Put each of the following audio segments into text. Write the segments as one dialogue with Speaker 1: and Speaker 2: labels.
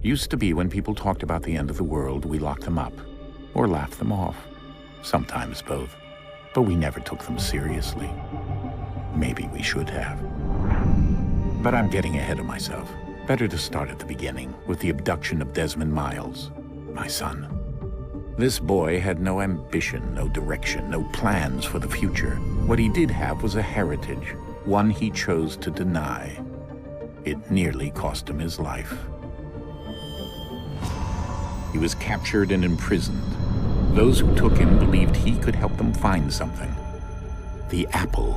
Speaker 1: Used to be when people talked about the end of the world, we locked them up, or laughed them off. Sometimes both. But we never took them seriously. Maybe we should have. But I'm getting ahead of myself. Better to start at the beginning, with the abduction of Desmond Miles, my son. This boy had no ambition, no direction, no plans for the future. What he did have was a heritage, one he chose to deny. It nearly cost him his life. He was captured and imprisoned. Those who took him believed he could help them find something. The apple.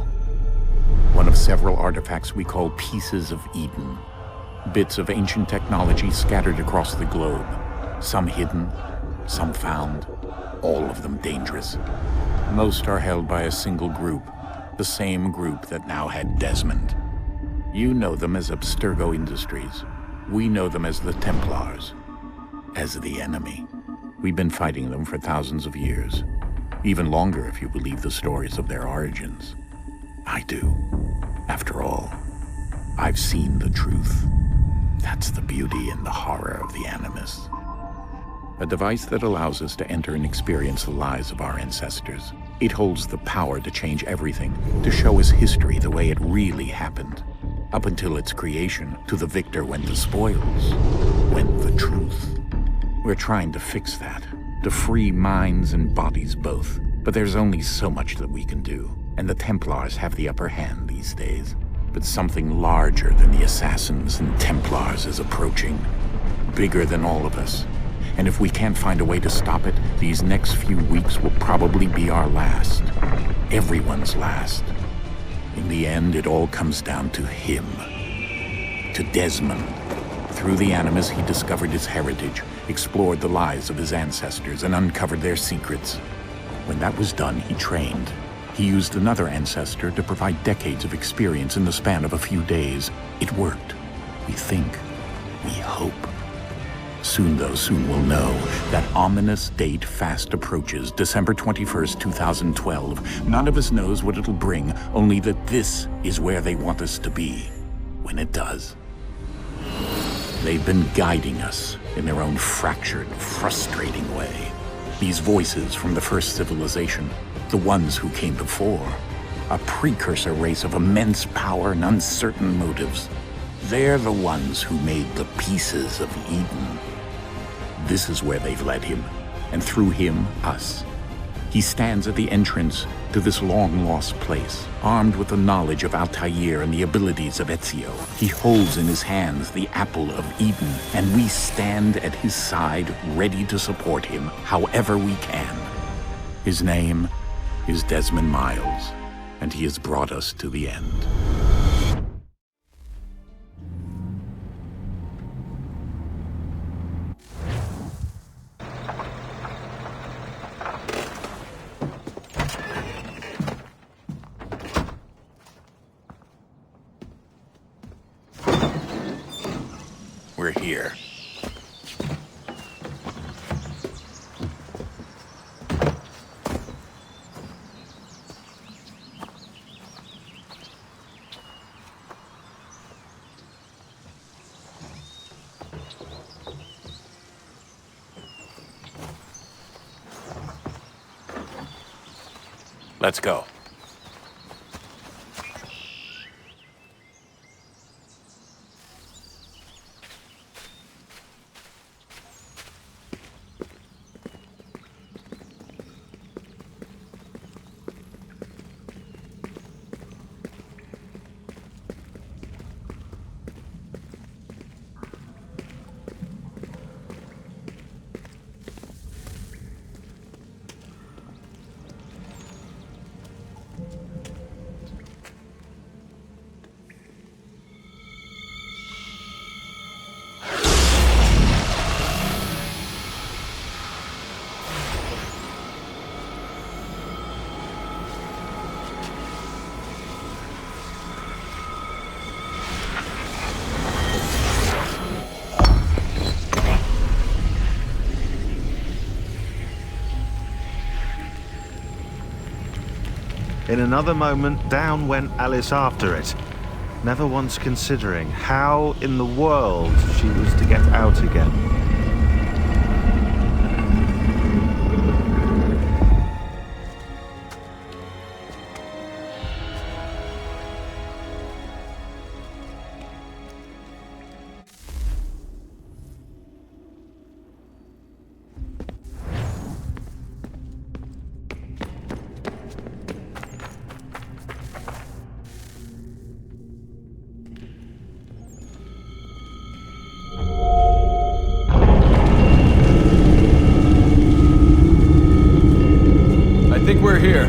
Speaker 1: One of several artifacts we call pieces of Eden. Bits of ancient technology scattered across the globe. Some hidden, some found, all of them dangerous. Most are held by a single group, the same group that now had Desmond. You know them as Abstergo Industries. We know them as the Templars, as the enemy. We've been fighting them for thousands of years, even longer if you believe the stories of their origins. I do. After all, I've seen the truth. That's the beauty and the horror of the Animus. A device that allows us to enter and experience the lives of our ancestors. It holds the power to change everything, to show us history the way it really happened. Up until its creation, to the victor went the spoils, went the truth. We're trying to fix that, to free minds and bodies both. But there's only so much that we can do, and the Templars have the upper hand these days. But something larger than the Assassins and Templars is approaching, bigger than all of us. And if we can't find a way to stop it, these next few weeks will probably be our last. Everyone's last. In the end, it all comes down to him. To Desmond. Through the Animus, he discovered his heritage, explored the lives of his ancestors, and uncovered their secrets. When that was done, he trained. He used another ancestor to provide decades of experience in the span of a few days. It worked. We think. We hope. Soon, though, soon we'll know. That ominous date fast approaches, December 21st, 2012. None of us knows what it'll bring, only that this is where they want us to be, when it does. They've been guiding us in their own fractured, frustrating way. These voices from the first civilization, the ones who came before, a precursor race of immense power and uncertain motives. They're the ones who made the pieces of Eden. This is where they've led him, and through him, us. He stands at the entrance to this long-lost place, armed with the knowledge of Altair and the abilities of Ezio. He holds in his hands the apple of Eden, and we stand at his side, ready to support him however we can. His name is Desmond Miles, and he has brought us to the end. We're here. Let's go.
Speaker 2: In another moment, down went Alice after it, never once considering how in the world she was to get out out again.
Speaker 3: I think we're here.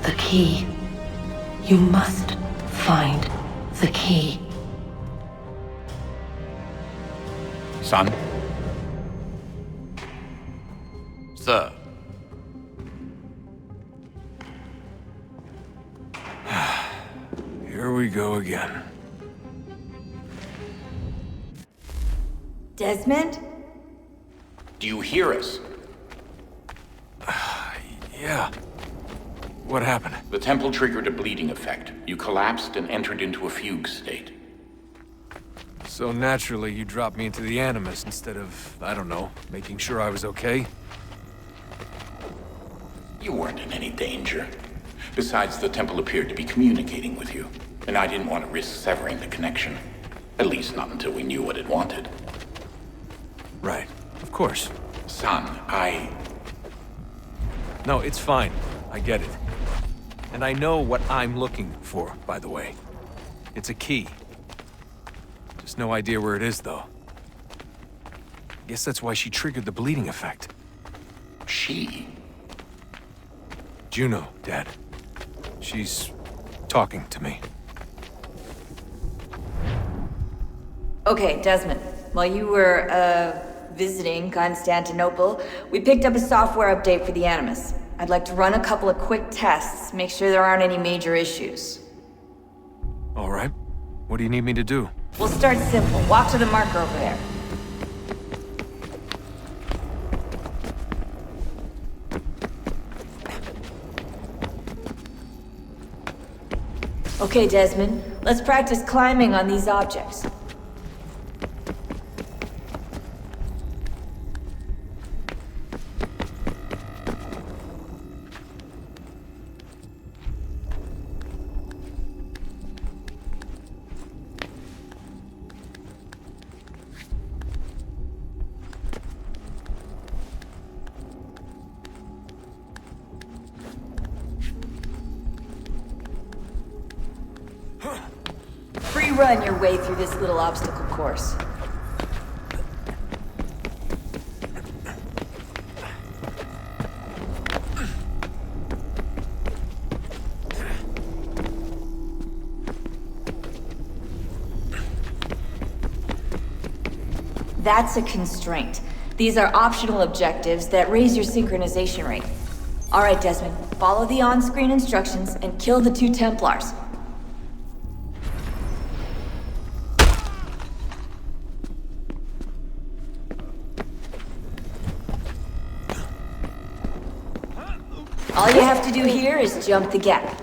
Speaker 4: The key. You must find the key.
Speaker 1: Son?
Speaker 5: Sir.
Speaker 3: Here we go again.
Speaker 6: Desmond?
Speaker 1: Do you hear us?
Speaker 3: Yeah. What happened?
Speaker 1: The temple triggered a bleeding effect. You collapsed and entered into a fugue state.
Speaker 3: So naturally, you dropped me into the Animus instead of, I don't know, making sure I was okay?
Speaker 1: You weren't in any danger. Besides, the temple appeared to be communicating with you, and I didn't want to risk severing the connection. At least not until we knew what it wanted.
Speaker 3: Right. Of course.
Speaker 1: Son,
Speaker 3: No, it's fine. I get it. And I know what I'm looking for, by the way. It's a key. Just no idea where it is, though. Guess that's why she triggered the bleeding effect.
Speaker 1: She?
Speaker 3: Juno, Dad. She's talking to me.
Speaker 6: Okay, Desmond. While you were, visiting Constantinople, we picked up a software update for the Animus. I'd like to run a couple of quick tests, make sure there aren't any major issues.
Speaker 3: All right. What do you need me to do?
Speaker 6: We'll start simple. Walk to the marker over there. Okay, Desmond. Let's practice climbing on these objects. Free-run your way through this little obstacle course. That's a constraint. These are optional objectives that raise your synchronization rate. All right, Desmond, follow the on-screen instructions and kill the 2 Templars. All you have to do here is jump the gap.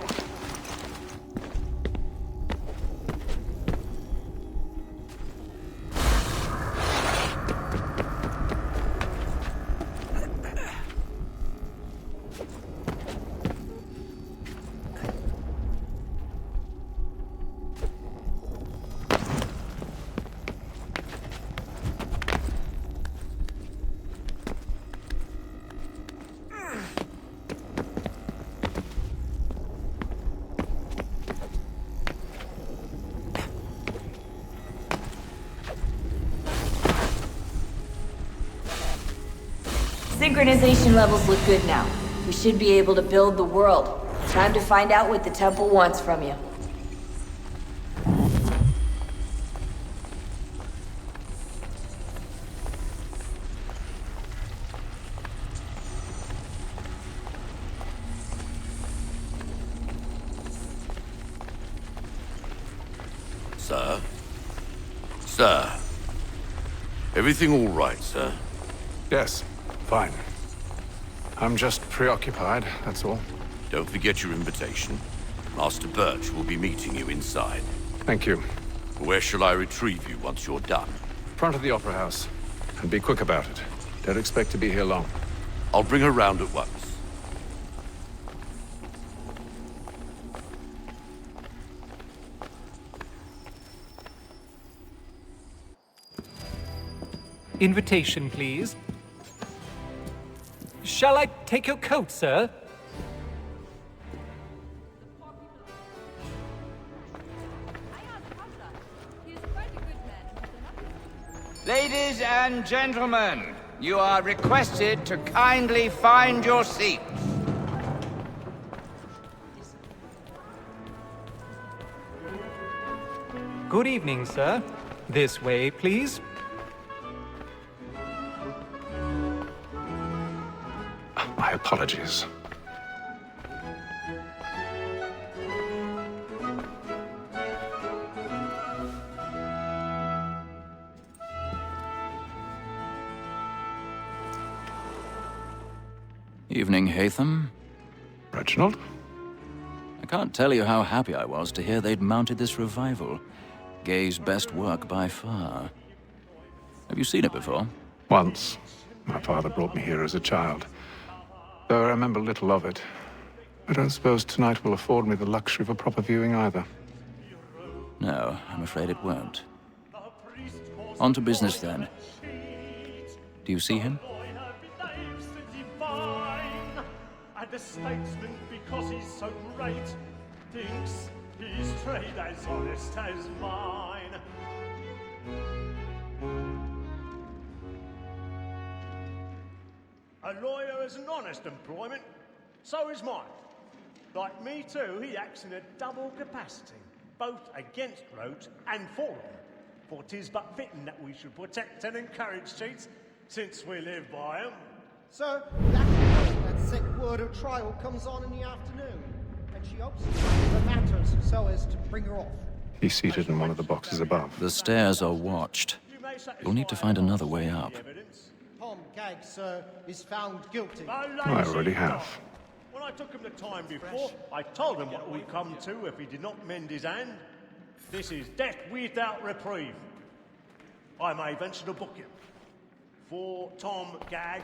Speaker 6: Synchronization levels look good now. We should be able to build the world. Time to find out what the temple wants from you.
Speaker 5: Sir? Sir? Everything all right, sir?
Speaker 7: Yes, fine. I'm just preoccupied, that's all.
Speaker 5: Don't forget your invitation. Master Birch will be meeting you inside.
Speaker 7: Thank you.
Speaker 5: Where shall I retrieve you once you're done?
Speaker 7: Front of the Opera House. And be quick about it. Don't expect to be here long.
Speaker 5: I'll bring her round at once.
Speaker 8: Invitation, please. Shall I take your coat, sir?
Speaker 9: Ladies and gentlemen, you are requested to kindly find your seats.
Speaker 8: Good evening, sir. This way, please.
Speaker 7: My apologies.
Speaker 10: Evening, Hatham.
Speaker 7: Reginald?
Speaker 10: I can't tell you how happy I was to hear they'd mounted this revival. Gay's best work by far. Have you seen it before?
Speaker 7: Once. My father brought me here as a child. Though I remember little of it. I don't suppose tonight will afford me the luxury of a proper viewing either.
Speaker 10: No, I'm afraid it won't. On to business then. Do you see him?
Speaker 11: And a statesman, because he's so great, thinks his trade as honest as mine. A lawyer is an honest employment, so is mine. Like me too, he acts in a double capacity, both against roads and for them. For 'tis but fitting that we should protect and encourage cheats, since we live by 'em.
Speaker 12: Sir, that set word of trial comes on in the afternoon, and she hopes the matters so as to bring her off.
Speaker 7: He's seated in one of the boxes above.
Speaker 10: The stairs are watched. You'll need to find another way up.
Speaker 12: Tom Gagg, sir, is found guilty.
Speaker 7: I already have.
Speaker 11: When I took him the time before, I told him what we'd come to if he did not mend his hand. This is death without reprieve. I may venture to book him. For Tom Gagg.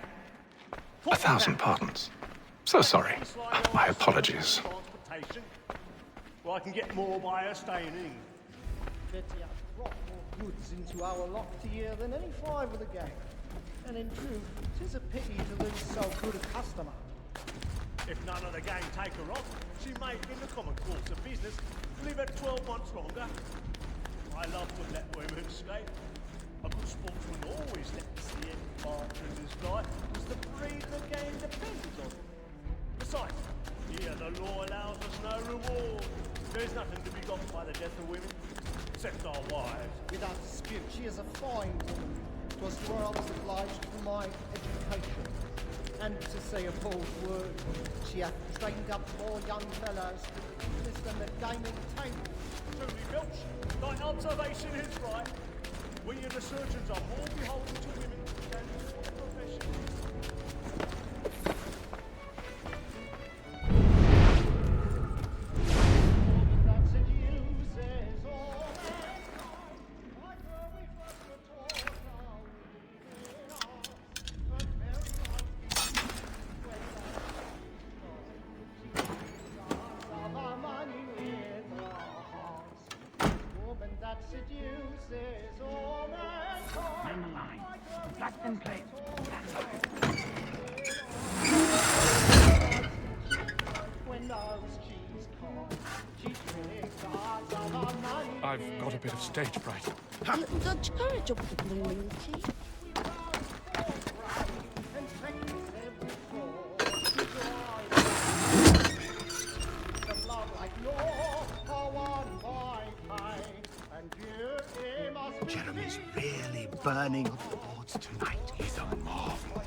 Speaker 7: 1,000 pardons. So sorry. My apologies.
Speaker 11: Well, I can get more by her staying in.
Speaker 12: Betty has brought more goods into our loft here than any five of the gang. And in truth, 'tis a pity to lose so good a customer.
Speaker 11: If none of the gang take her off, she may, in the common course of business, live at 12 months longer. I love to let women skate. A good sportsman always let the end archer in his guy, was the breed the game depends on. Besides, here the law allows us no reward. There's nothing to be got by the death of women, except our wives.
Speaker 12: Without dispute, she is a fine woman. 'Twas to her I was obliged for my education. And to say a bold word, she hath trained up more young fellows to business than the gaming table.
Speaker 11: Truly, Milch, thy observation is right. We and the surgeons are more beholden to women than to the profession.
Speaker 12: that seduces all mankind.
Speaker 11: Man the line. Blast them planes.
Speaker 12: When those cheese come, cheese tricks are of money.
Speaker 11: I've got a bit of stage fright.
Speaker 13: A little Dutch courage up the blooming cheek.
Speaker 11: Jeremy's really burning up the boards tonight. He's a marvel.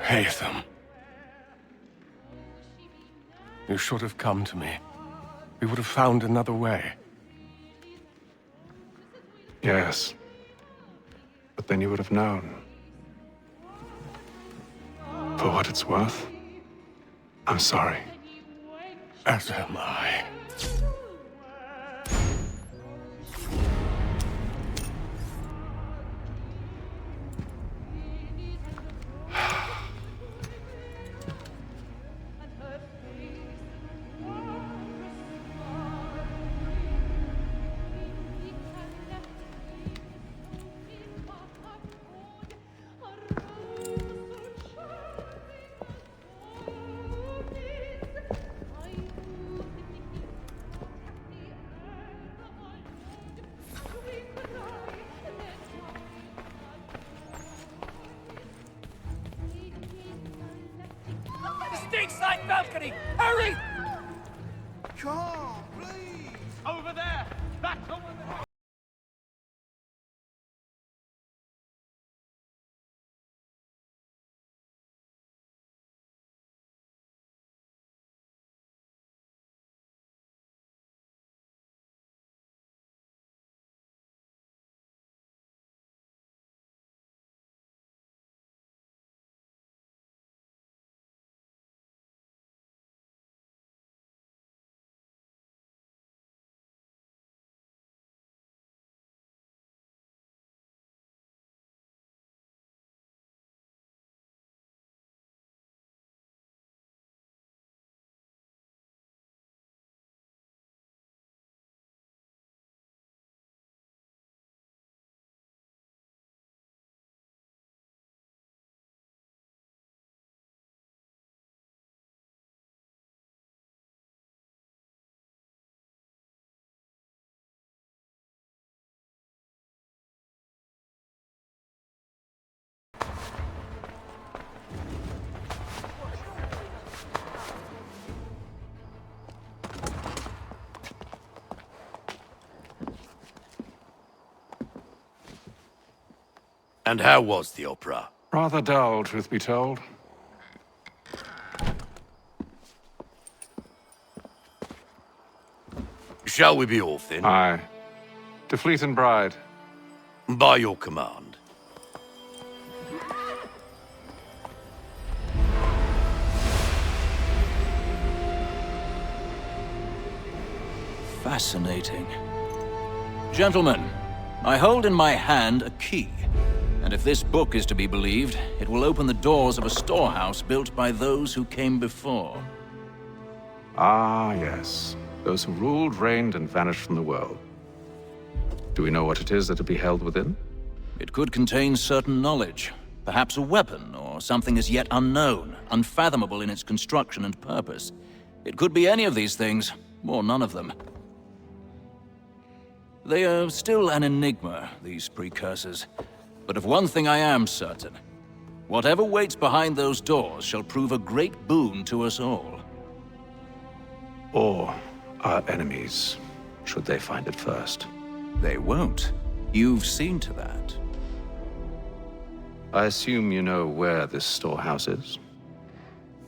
Speaker 14: Haytham. You should have come to me. We would have found another way.
Speaker 7: Yes. But then you would have known. For what it's worth, I'm sorry.
Speaker 14: As am I.
Speaker 11: Stateside balcony! Hurry!
Speaker 9: Carl, please! Over there! Back over there!
Speaker 5: And how was the opera?
Speaker 7: Rather dull, truth be told.
Speaker 5: Shall we be off then?
Speaker 7: Aye. To Fleet and Bride.
Speaker 5: By your command.
Speaker 10: Fascinating. Gentlemen, I hold in my hand a key. And if this book is to be believed, it will open the doors of a storehouse built by those who came before.
Speaker 7: Ah, yes. Those who ruled, reigned, and vanished from the world. Do we know what it is that will be held within?
Speaker 10: It could contain certain knowledge. Perhaps a weapon, or something as yet unknown, unfathomable in its construction and purpose. It could be any of these things, or none of them. They are still an enigma, these precursors. But of one thing I am certain. Whatever waits behind those doors shall prove a great boon to us all.
Speaker 7: Or our enemies, should they find it first.
Speaker 10: They won't. You've seen to that.
Speaker 7: I assume you know where this storehouse is?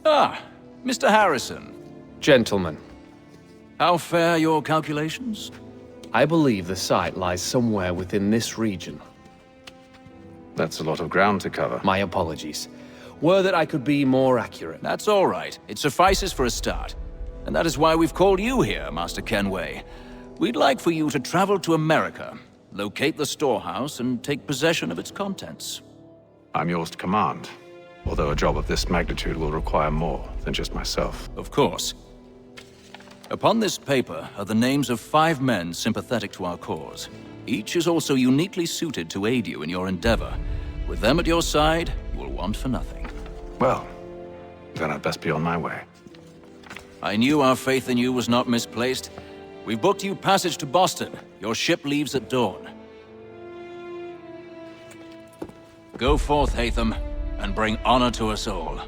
Speaker 10: Ah, Mr. Harrison.
Speaker 15: Gentlemen,
Speaker 10: How fare your calculations?
Speaker 15: I believe the site lies somewhere within this region.
Speaker 7: That's a lot of ground to cover.
Speaker 15: My apologies. Were that I could be more accurate.
Speaker 10: That's all right. It suffices for a start. And that is why we've called you here, Master Kenway. We'd like for you to travel to America, locate the storehouse, and take possession of its contents.
Speaker 7: I'm yours to command, although a job of this magnitude will require more than just myself.
Speaker 10: Of course. Upon this paper are the names of 5 men sympathetic to our cause. Each is also uniquely suited to aid you in your endeavor. With them at your side, you will want for nothing.
Speaker 7: Well, then I'd best be on my way.
Speaker 10: I knew our faith in you was not misplaced. We've booked you passage to Boston. Your ship leaves at dawn. Go forth, Hatham, and bring honor to us all.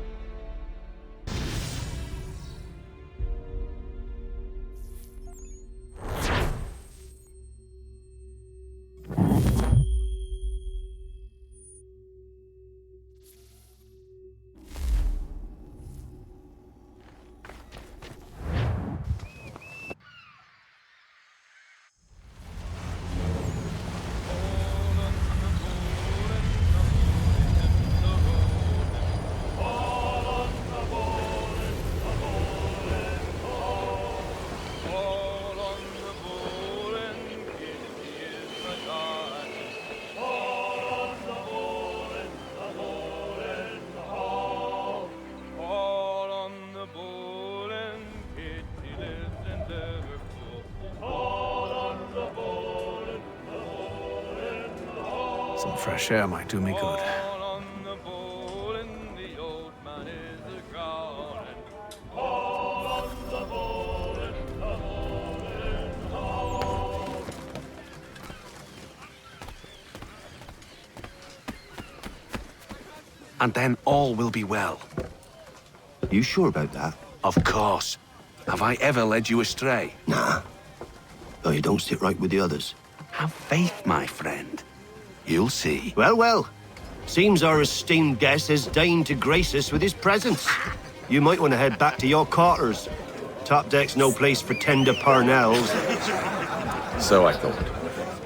Speaker 7: Some fresh air might do me good.
Speaker 16: And then all will be well.
Speaker 17: You sure about that?
Speaker 16: Of course. Have I ever led you astray?
Speaker 17: Nah. Though you don't sit right with the others.
Speaker 16: Have faith, my friend. You'll see.
Speaker 17: Well, well. Seems our esteemed guest has deigned to grace us with his presence. You might want to head back to your quarters. Top deck's no place for tender parnells.
Speaker 7: So I thought.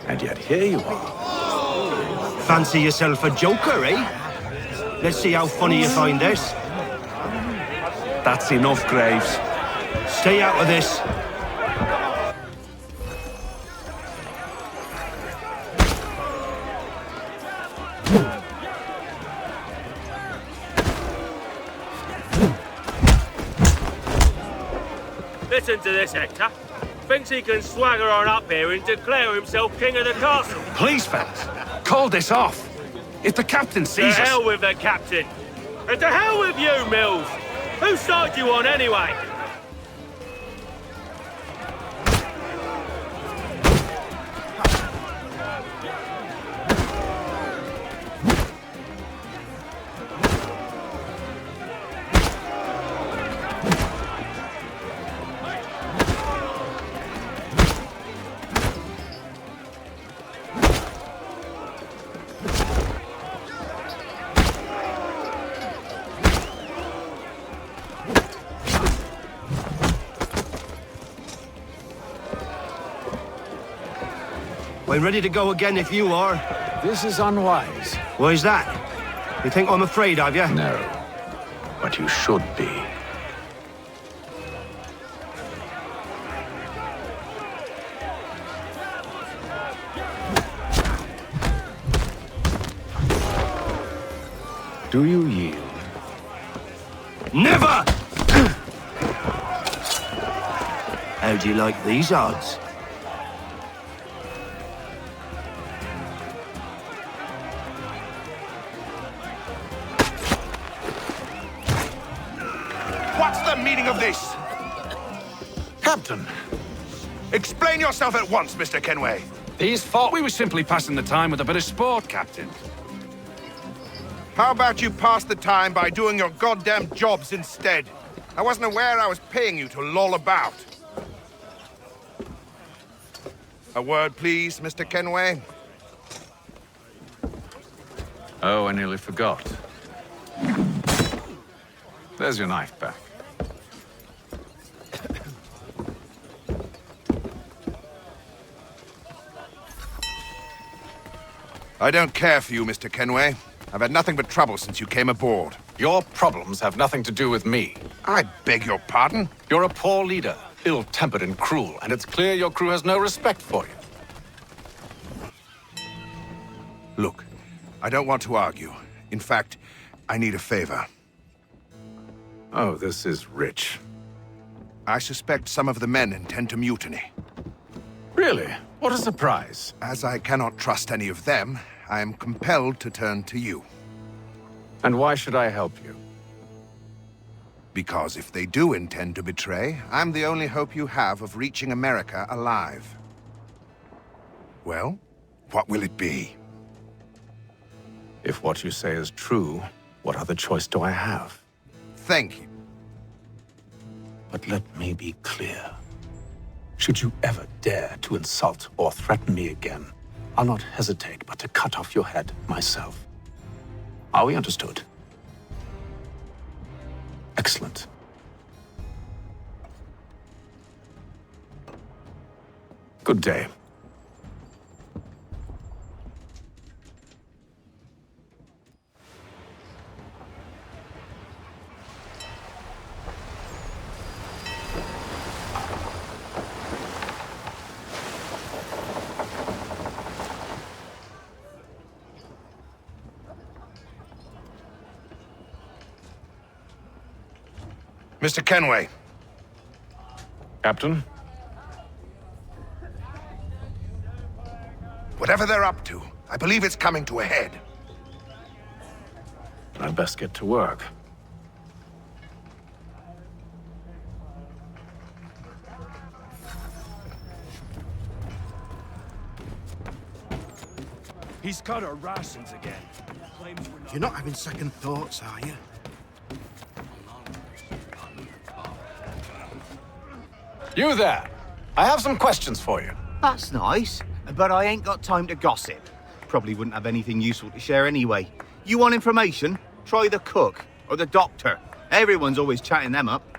Speaker 7: And yet here you are.
Speaker 17: Fancy yourself a joker, eh? Let's see how funny you find this.
Speaker 16: That's enough, Graves.
Speaker 17: Stay out of this.
Speaker 11: Listen to this, Hector. Thinks he can swagger on up here and declare himself king of the castle.
Speaker 16: Please, fellas, call this off. If the captain sees us...
Speaker 11: To hell with the captain. And to hell with you, Mills. Whose side you on, anyway?
Speaker 17: I'm ready to go again if you are.
Speaker 7: This is unwise.
Speaker 17: Why's that? You think I'm afraid of you?
Speaker 7: No. But you should be. Do you yield?
Speaker 17: Never! How do you like these odds?
Speaker 18: What's the meaning of this?
Speaker 16: Captain!
Speaker 18: Explain yourself at once, Mr. Kenway.
Speaker 16: These thought we were simply passing the time with a bit of sport, Captain.
Speaker 18: How about you pass the time by doing your goddamn jobs instead? I wasn't aware I was paying you to loll about. A word, please, Mr. Kenway.
Speaker 7: Oh, I nearly forgot. There's your knife back.
Speaker 18: I don't care for you, Mr. Kenway. I've had nothing but trouble since you came aboard.
Speaker 16: Your problems have nothing to do with me.
Speaker 18: I beg your pardon?
Speaker 16: You're a poor leader, ill-tempered and cruel, and it's clear your crew has no respect for you.
Speaker 18: Look, I don't want to argue. In fact, I need a favor.
Speaker 7: Oh, this is rich.
Speaker 18: I suspect some of the men intend to mutiny.
Speaker 16: Really? What a surprise.
Speaker 18: As I cannot trust any of them, I am compelled to turn to you.
Speaker 7: And why should I help you?
Speaker 18: Because if they do intend to betray, I'm the only hope you have of reaching America alive. Well, what will it be?
Speaker 7: If what you say is true, what other choice do I have?
Speaker 18: Thank you.
Speaker 7: But let me be clear. Should you ever dare to insult or threaten me again, I'll not hesitate but to cut off your head myself. Are we understood? Excellent. Good day.
Speaker 18: Mr. Kenway.
Speaker 7: Captain?
Speaker 18: Whatever they're up to, I believe it's coming to a head.
Speaker 7: I'd best get to work.
Speaker 19: He's cut our rations again.
Speaker 20: You're not having second thoughts, are you?
Speaker 16: You there! I have some questions for you.
Speaker 9: That's nice, but I ain't got time to gossip. Probably wouldn't have anything useful to share anyway. You want information? Try the cook or the doctor. Everyone's always chatting them up.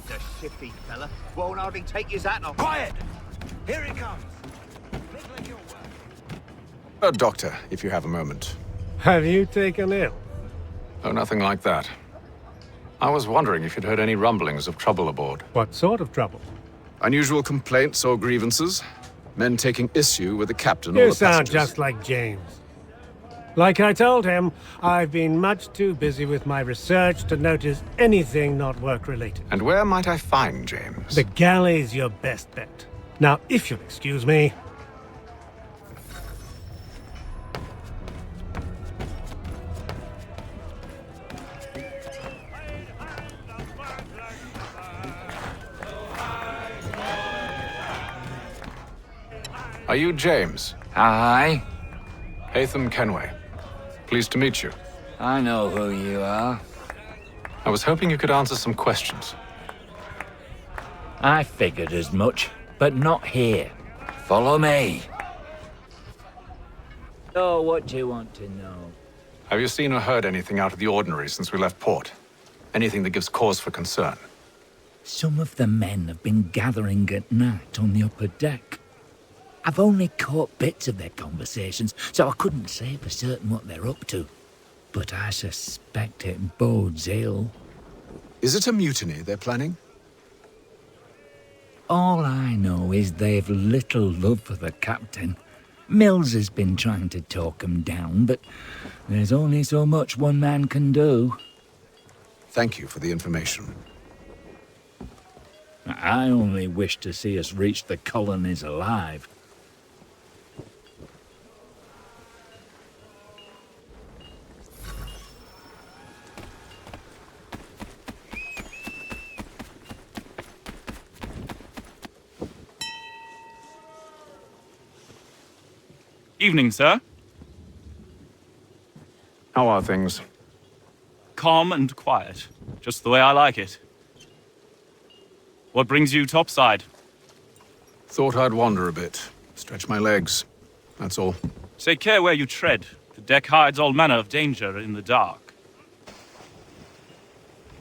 Speaker 9: The shifty fella won't hardly take his hat off.
Speaker 19: Quiet! Here he comes.
Speaker 7: Doctor, if you have a moment.
Speaker 11: Have you taken ill?
Speaker 7: Oh, nothing like that. I was wondering if you'd heard any rumblings of trouble aboard.
Speaker 11: What sort of trouble?
Speaker 7: Unusual complaints or grievances? Men taking issue with the captain or
Speaker 11: You
Speaker 7: the
Speaker 11: sound
Speaker 7: passengers?
Speaker 11: just like James. Like I told him, I've been much too busy with my research to notice anything not work-related.
Speaker 7: And where might I find James?
Speaker 11: The galley's your best bet. Now, if you'll excuse me...
Speaker 7: Are you James?
Speaker 21: Aye.
Speaker 7: Hatham Kenway. Pleased to meet you.
Speaker 21: I know who you are.
Speaker 7: I was hoping you could answer some questions.
Speaker 21: I figured as much, but not here. Follow me. So, what do you want to know?
Speaker 7: Have you seen or heard anything out of the ordinary since we left port? Anything that gives cause for concern?
Speaker 21: Some of the men have been gathering at night on the upper deck. I've only caught bits of their conversations, so I couldn't say for certain what they're up to. But I suspect it bodes ill.
Speaker 7: Is it a mutiny they're planning?
Speaker 21: All I know is they've little love for the captain. Mills has been trying to talk 'em down, but there's only so much one man can do.
Speaker 7: Thank you for the information.
Speaker 21: I only wish to see us reach the colonies alive.
Speaker 22: Evening, sir.
Speaker 7: How are things?
Speaker 22: Calm and quiet. Just the way I like it. What brings you topside?
Speaker 7: Thought I'd wander a bit. Stretch my legs. That's all.
Speaker 22: Take care where you tread. The deck hides all manner of danger in the dark.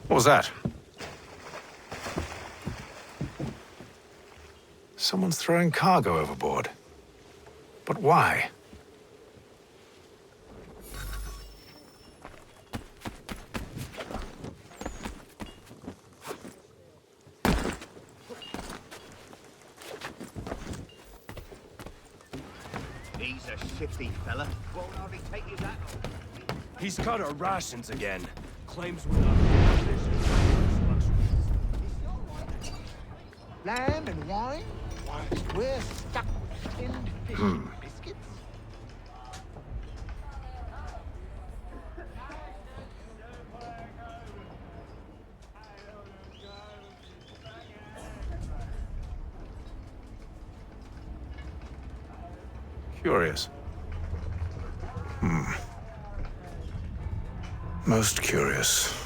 Speaker 7: What was that? Someone's throwing cargo overboard. But why?
Speaker 9: He's a shifty fella. Won't hardly take his hat off.
Speaker 19: He's cut our rations again. Claims we're not conditions.
Speaker 20: Lamb and wine? Whilst we're stuck with tinned fish and biscuits?
Speaker 7: Curious. Most curious.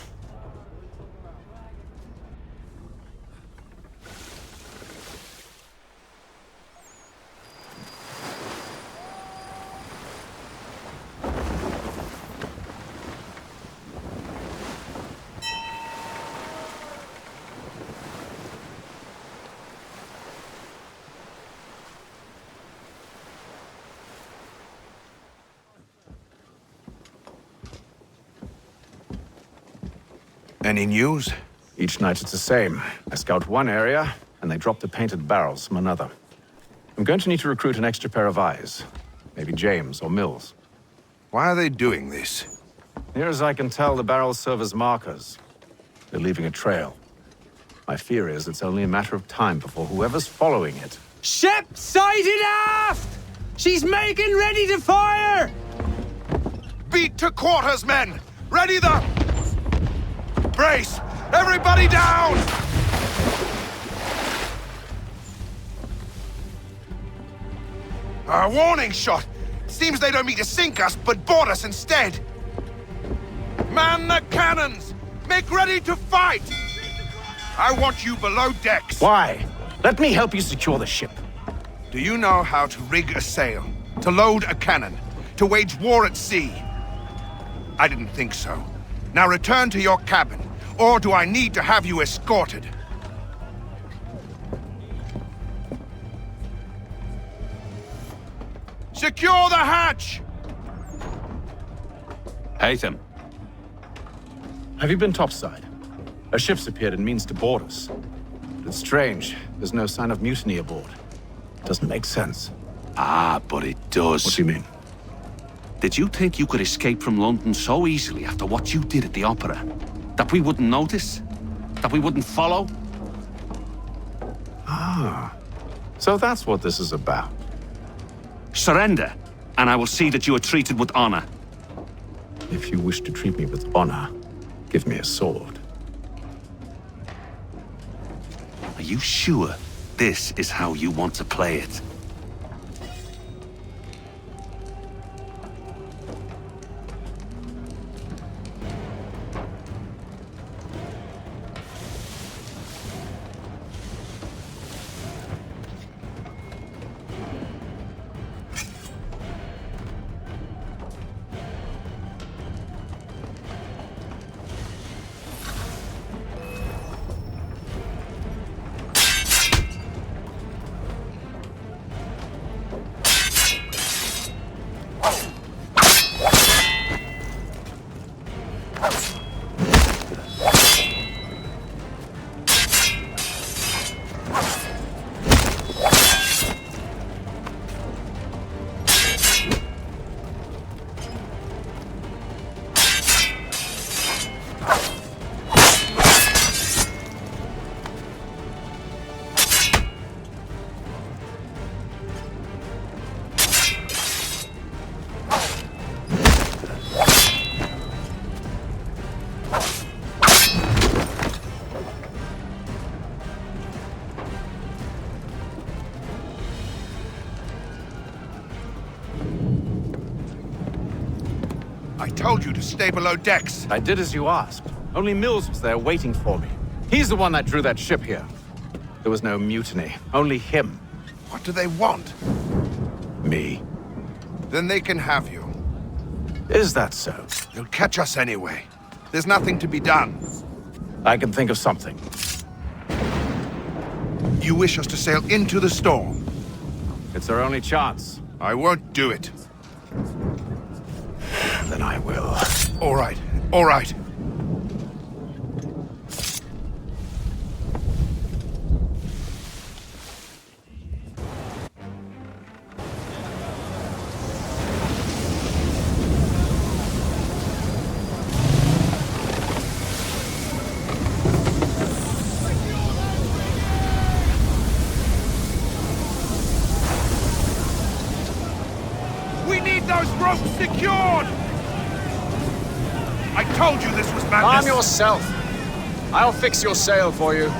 Speaker 18: Any news?
Speaker 7: Each night it's the same. I scout one area, and they drop the painted barrels from another. I'm going to need to recruit an extra pair of eyes. Maybe James or Mills.
Speaker 18: Why are they doing this?
Speaker 7: Near as I can tell, the barrels serve as markers. They're leaving a trail. My fear is it's only a matter of time before whoever's following it...
Speaker 2: Ship sighted aft! She's making ready to fire!
Speaker 18: Beat to quarters, men! Ready the... Brace! Everybody down! A warning shot! Seems they don't mean to sink us, but board us instead! Man the cannons! Make ready to fight! I want you below decks!
Speaker 7: Why? Let me help you secure the ship.
Speaker 18: Do you know how to rig a sail? To load a cannon? To wage war at sea? I didn't think so. Now return to your cabin, or do I need to have you escorted? Secure the hatch!
Speaker 10: Haytham.
Speaker 7: Have you been topside? A ship's appeared and means to board us. But it's strange. There's no sign of mutiny aboard. Doesn't make sense.
Speaker 5: Ah, but it does.
Speaker 7: What do you mean?
Speaker 5: Did you think you could escape from London so easily after what you did at the opera? That we wouldn't notice? That we wouldn't follow?
Speaker 7: Ah. So that's what this is about.
Speaker 5: Surrender, and I will see that you are treated with honor.
Speaker 7: If you wish to treat me with honor, give me a sword.
Speaker 5: Are you sure this is how you want to play it?
Speaker 18: I told you to stay below decks.
Speaker 7: I did as you asked. Only Mills was there waiting for me. He's the one that drew that ship here. There was no mutiny, only him.
Speaker 18: What do they want?
Speaker 7: Me.
Speaker 18: Then they can have you.
Speaker 7: Is that so?
Speaker 18: They'll catch us anyway. There's nothing to be done.
Speaker 7: I can think of something.
Speaker 18: You wish us to sail into the storm?
Speaker 7: It's our only chance.
Speaker 18: I won't do it.
Speaker 7: Then I will.
Speaker 18: All right, all right. We need those ropes secured! I told you this was madness!
Speaker 16: Calm yourself. I'll fix your sail for you.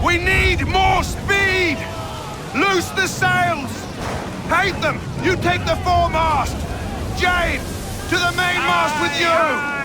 Speaker 18: We need more speed! Loose the sails! Hate them! You take the foremast! James! To the mainmast with you!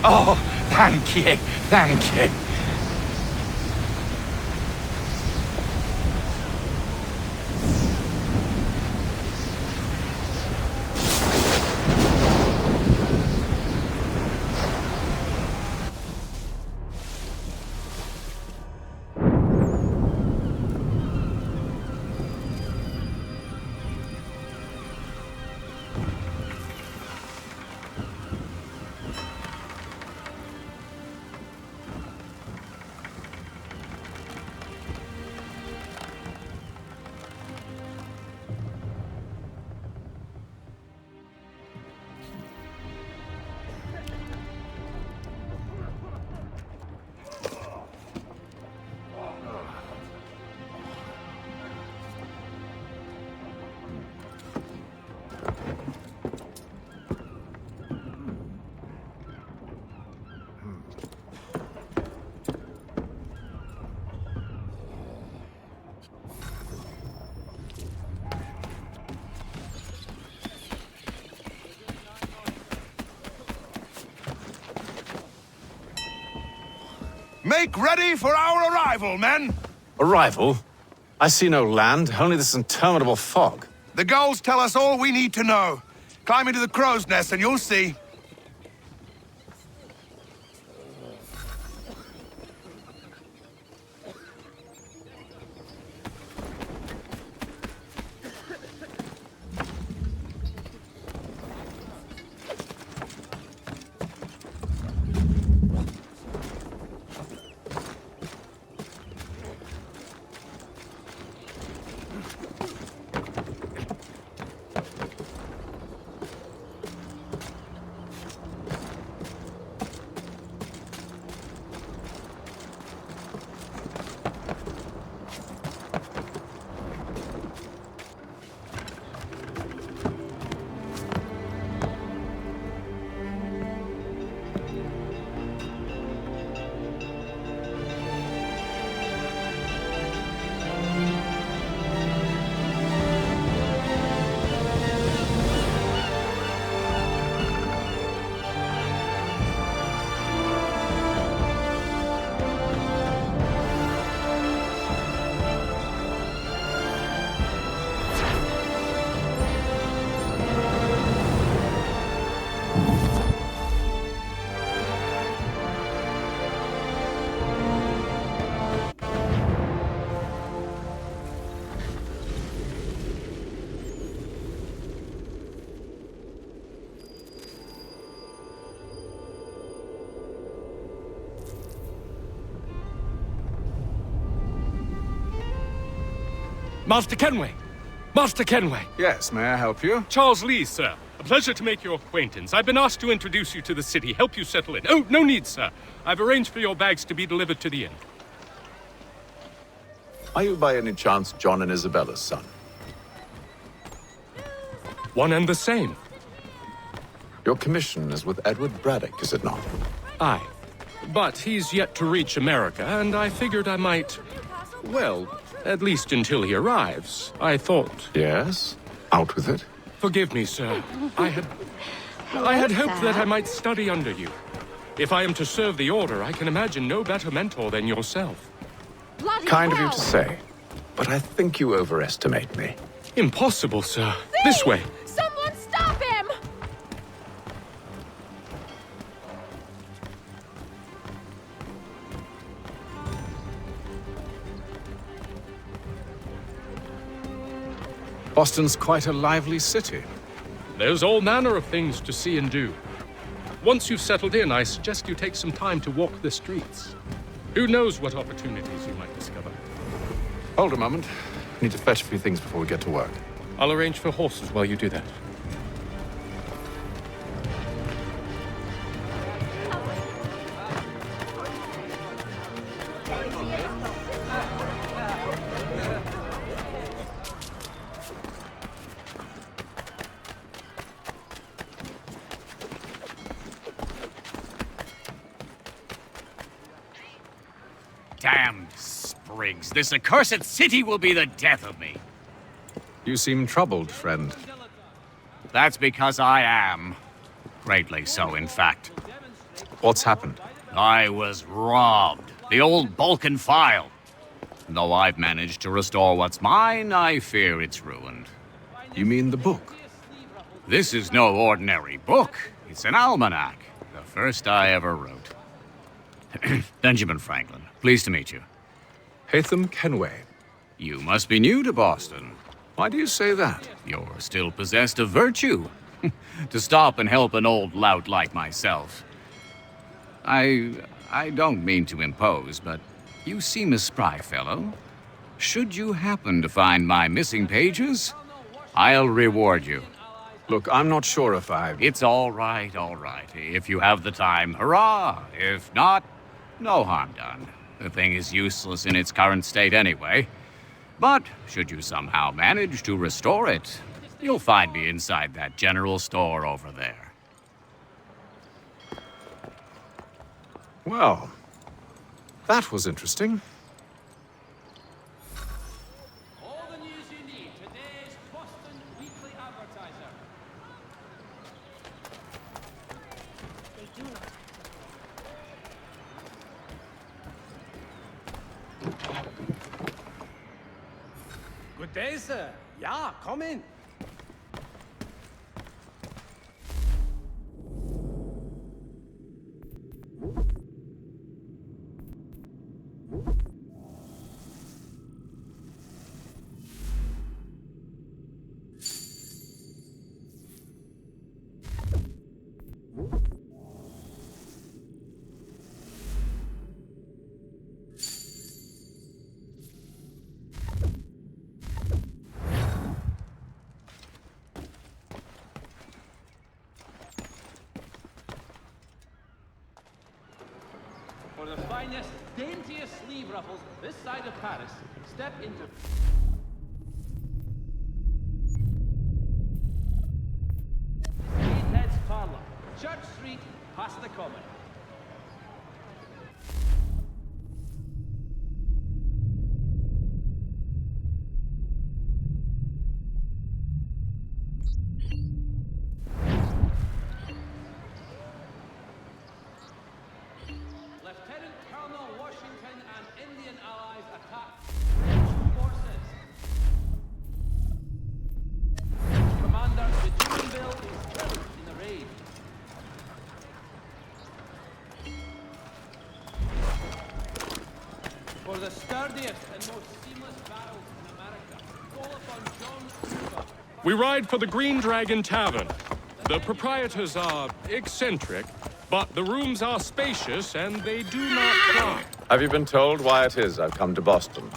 Speaker 5: Oh, thank you, thank you.
Speaker 18: Make ready for our arrival, men!
Speaker 16: Arrival? I see no land, only this interminable fog.
Speaker 18: The gulls tell us all we need to know. Climb into the crow's nest and you'll see.
Speaker 14: Master Kenway! Master Kenway!
Speaker 16: Yes, may I help you?
Speaker 14: Charles Lee, sir. A pleasure to make your acquaintance. I've been asked to introduce you to the city, help you settle in. Oh, no need, sir. I've arranged for your bags to be delivered to the inn.
Speaker 16: Are you by any chance John and Isabella's son?
Speaker 14: One and the same.
Speaker 16: Your commission is with Edward Braddock, is it not?
Speaker 14: Aye. But he's yet to reach America, and I figured I might... well, at least until he arrives, I thought.
Speaker 16: Yes? Out with it.
Speaker 14: Forgive me, sir. I had hoped that I might study under you. If I am to serve the Order, I can imagine no better mentor than yourself.
Speaker 16: Kind of you to say, but I think you overestimate me.
Speaker 14: Impossible, sir. This way.
Speaker 13: Someone stop him!
Speaker 16: Boston's quite a lively city.
Speaker 14: There's all manner of things to see and do. Once you've settled in, I suggest you take some time to walk the streets. Who knows what opportunities you might discover.
Speaker 16: Hold a moment. I need to fetch a few things before we get to work.
Speaker 14: I'll arrange for horses while you do that.
Speaker 1: Damn sprigs. This accursed city will be the death of me.
Speaker 16: You seem troubled, friend.
Speaker 1: That's because I am. Greatly so, in fact.
Speaker 16: What's happened?
Speaker 1: I was robbed. The old Balkan file. Though I've managed to restore what's mine, I fear it's ruined.
Speaker 16: You mean the book?
Speaker 1: This is no ordinary book. It's an almanac. The first I ever wrote. Benjamin Franklin. Pleased to meet you.
Speaker 16: Hatham Kenway.
Speaker 1: You must be new to Boston.
Speaker 16: Why do you say that?
Speaker 1: You're still possessed of virtue. To stop and help an old lout like myself. I don't mean to impose, but you seem a spry fellow. Should you happen to find my missing pages, I'll reward you.
Speaker 16: Look, I'm not sure if I...
Speaker 1: It's all right, all right. If you have the time, hurrah! If not, no harm done. The thing is useless in its current state anyway. But should you somehow manage to restore it, you'll find me inside that general store over there.
Speaker 16: Well, that was interesting.
Speaker 4: All the news you need. Today's Boston Weekly Advertiser.
Speaker 13: They do not.
Speaker 2: Good day, sir. Yeah, come in.
Speaker 4: For the finest, daintiest sleeve ruffles this side of Paris, step into... Head's Parlour, Church Street, past the Common. Lieutenant Colonel Washington and Indian allies attack French forces. Commander de Jumonville is killed in the raid. For the sturdiest and most seamless battles in America, call upon John Hoover.
Speaker 14: We ride for the Green Dragon Tavern. The proprietors are eccentric, but the rooms are spacious and they do not crowd.
Speaker 3: Have you been told why it is I've come to Boston?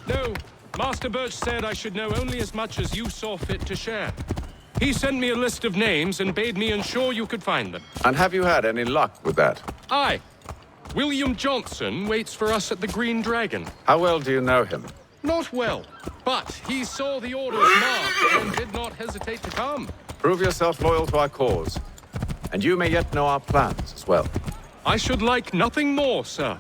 Speaker 14: No, Master Birch said I should know only as much as you saw fit to share. He sent me a list of names and bade me ensure you could find them.
Speaker 3: And have you had any luck with that?
Speaker 14: Aye. William Johnson waits for us at the Green Dragon.
Speaker 3: How well do you know him?
Speaker 14: Not well, but he saw the orders marked and did not hesitate to come.
Speaker 3: Prove yourself loyal to our cause, and you may yet know our plans as well.
Speaker 14: I should like nothing more, sir.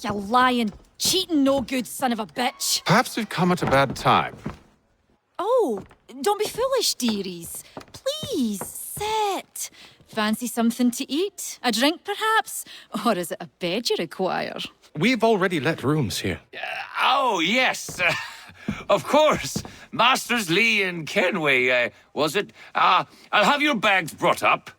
Speaker 6: You lying, cheating, no good son of a bitch.
Speaker 3: Perhaps we've come at a bad time.
Speaker 6: Oh, don't be foolish, dearies. Please, sit. Fancy something to eat? A drink, perhaps? Or is it a bed you require?
Speaker 14: We've already let rooms here.
Speaker 23: Oh, yes. Of course. Masters Lee and Kenway, was it? I'll have your bags brought up.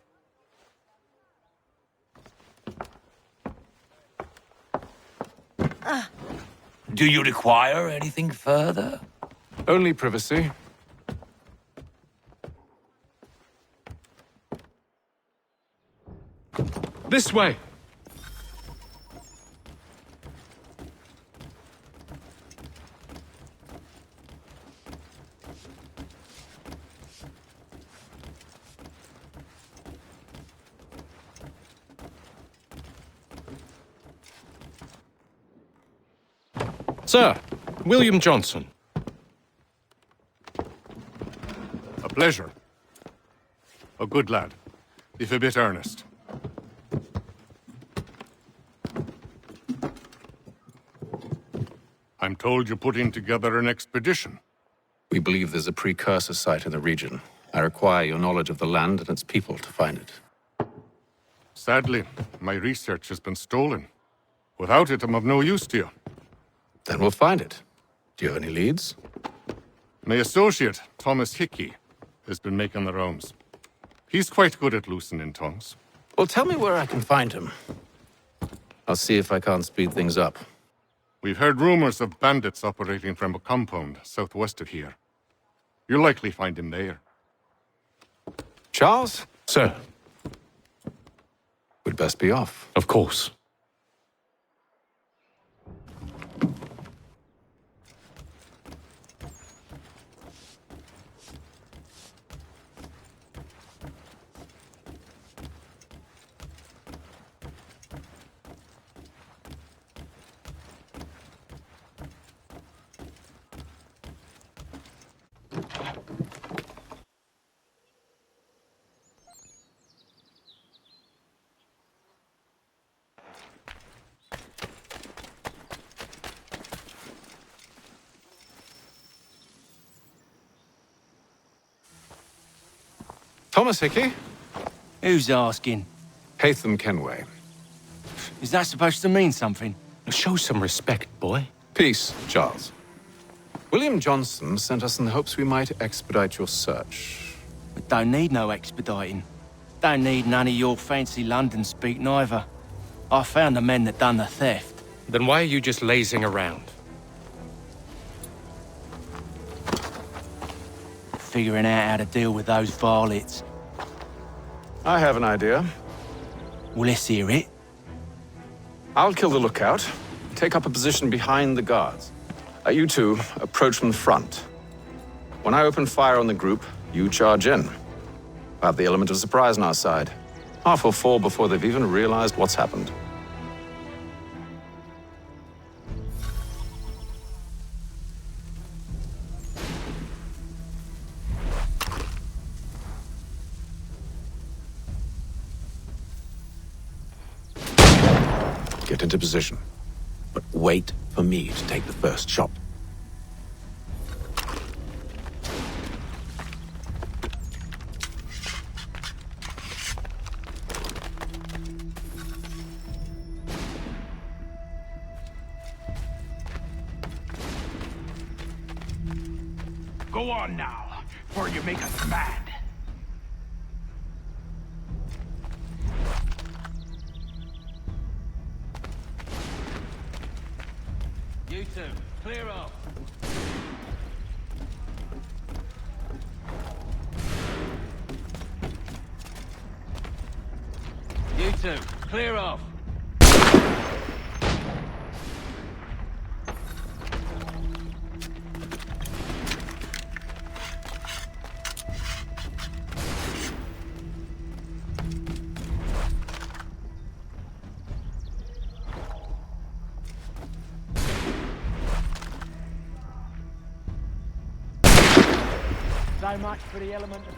Speaker 23: Do you require anything further?
Speaker 3: Only privacy.
Speaker 14: This way. Sir, William Johnson.
Speaker 16: A pleasure. A good lad, if a bit earnest. I'm told you're putting together an expedition.
Speaker 3: We believe there's a precursor site in the region. I require your knowledge of the land and its people to find it.
Speaker 16: Sadly, my research has been stolen. Without it, I'm of no use to you.
Speaker 3: Then we'll find it. Do you have any leads?
Speaker 16: My associate, Thomas Hickey, has been making the rounds. He's quite good at loosening tongues.
Speaker 3: Well, tell me where I can find him. I'll see if I can't speed things up.
Speaker 16: We've heard rumors of bandits operating from a compound southwest of here. You'll likely find him there.
Speaker 3: Charles?
Speaker 14: Sir.
Speaker 3: We'd best be off.
Speaker 14: Of course.
Speaker 3: Thomas Hickey?
Speaker 19: Who's asking?
Speaker 3: Haytham Kenway.
Speaker 19: Is that supposed to mean something?
Speaker 7: Show some respect, boy.
Speaker 3: Peace, Charles. William Johnson sent us in the hopes we might expedite your search.
Speaker 19: We don't need no expediting. Don't need none of your fancy London speak neither. I found the men that done the theft.
Speaker 14: Then why are you just lazing around?
Speaker 19: Figuring out how to deal with those varlets.
Speaker 3: I have an idea.
Speaker 19: Well, let's hear it.
Speaker 3: I'll kill the lookout, take up a position behind the guards. You two approach from the front. When I open fire on the group, you charge in. We'll have the element of surprise on our side. Half will fall before they've even realized what's happened. Get into position, but wait for me to take the first shot.
Speaker 20: Go on now, before you make us mad.
Speaker 4: You two, clear off. You two, clear off.
Speaker 20: So much for the element of...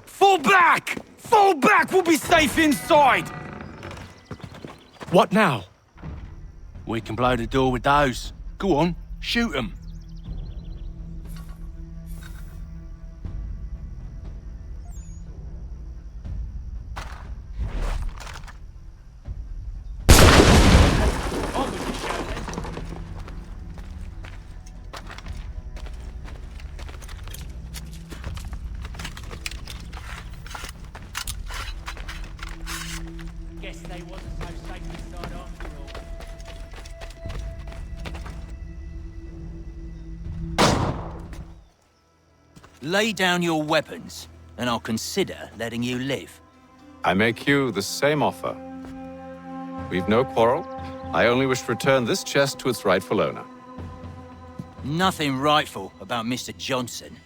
Speaker 19: Fall back! Fall back! We'll be safe inside!
Speaker 14: What now?
Speaker 19: We can blow the door with those. Go on, shoot them.
Speaker 20: Guess they wasn't so safe inside after all.
Speaker 10: Lay down your weapons, and I'll consider letting you live.
Speaker 3: I make you the same offer. We've no quarrel. I only wish to return this chest to its rightful owner.
Speaker 19: Nothing rightful about Mr. Johnson.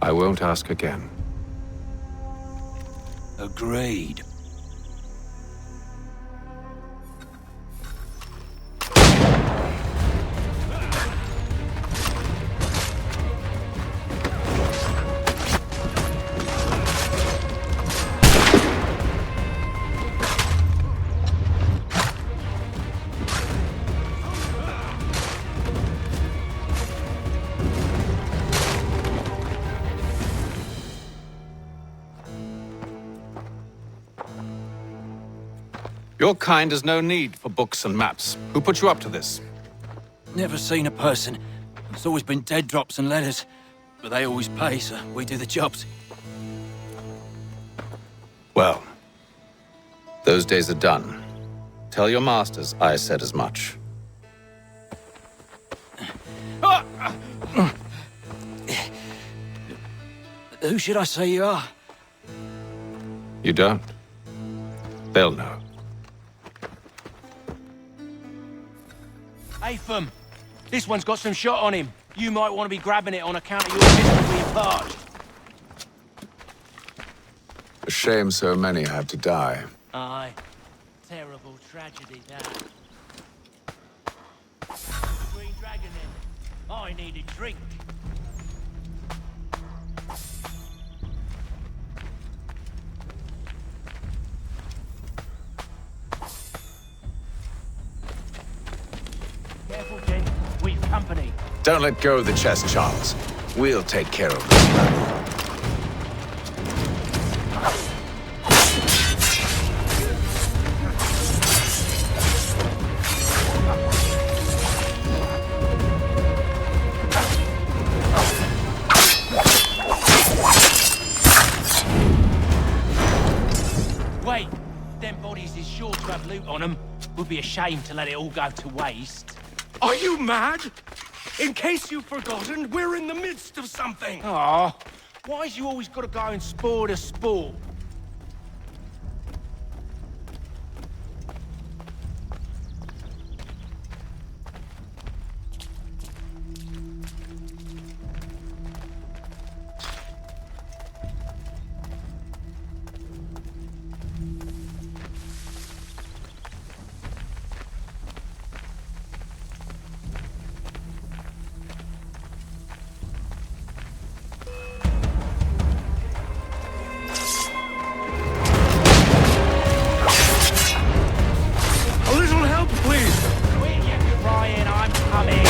Speaker 3: I won't ask again.
Speaker 19: Agreed.
Speaker 3: Your kind has no need for books and maps. Who put you up to this?
Speaker 19: Never seen a person. It's always been dead drops and letters. But they always pay, so we do the jobs.
Speaker 3: Well, those days are done. Tell your masters I said as much.
Speaker 19: Who should I say you are?
Speaker 3: You don't? They'll know.
Speaker 19: Atham, this one's got some shot on him. You might want to be grabbing it on account of your pistol being parched.
Speaker 3: A shame so many have to die.
Speaker 19: Aye. Terrible tragedy, that. Green Dragon, then. I need a drink. Careful, Jen. We've company.
Speaker 3: Don't let go of the chest, Charles. We'll take care of this.
Speaker 19: Wait, them bodies is sure to have loot on them. Would be a shame to let it all go to waste.
Speaker 8: Are you mad? In case you've forgotten, we're in the midst of something.
Speaker 19: Aw, why's you always gotta go and spoil the sport?
Speaker 8: A little help, please.
Speaker 19: Quit your crying, I'm coming.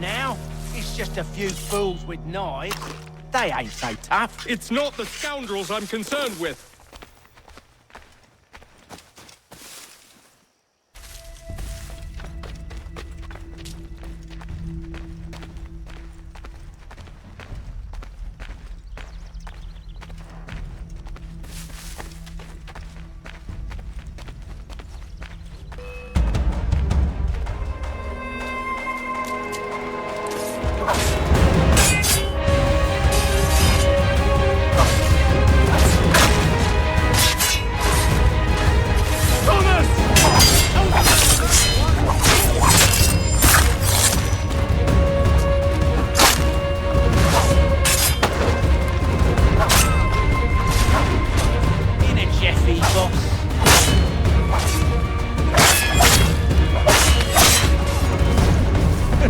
Speaker 19: Now, it's just a few fools with knives. They ain't so tough.
Speaker 14: It's not the scoundrels I'm concerned with.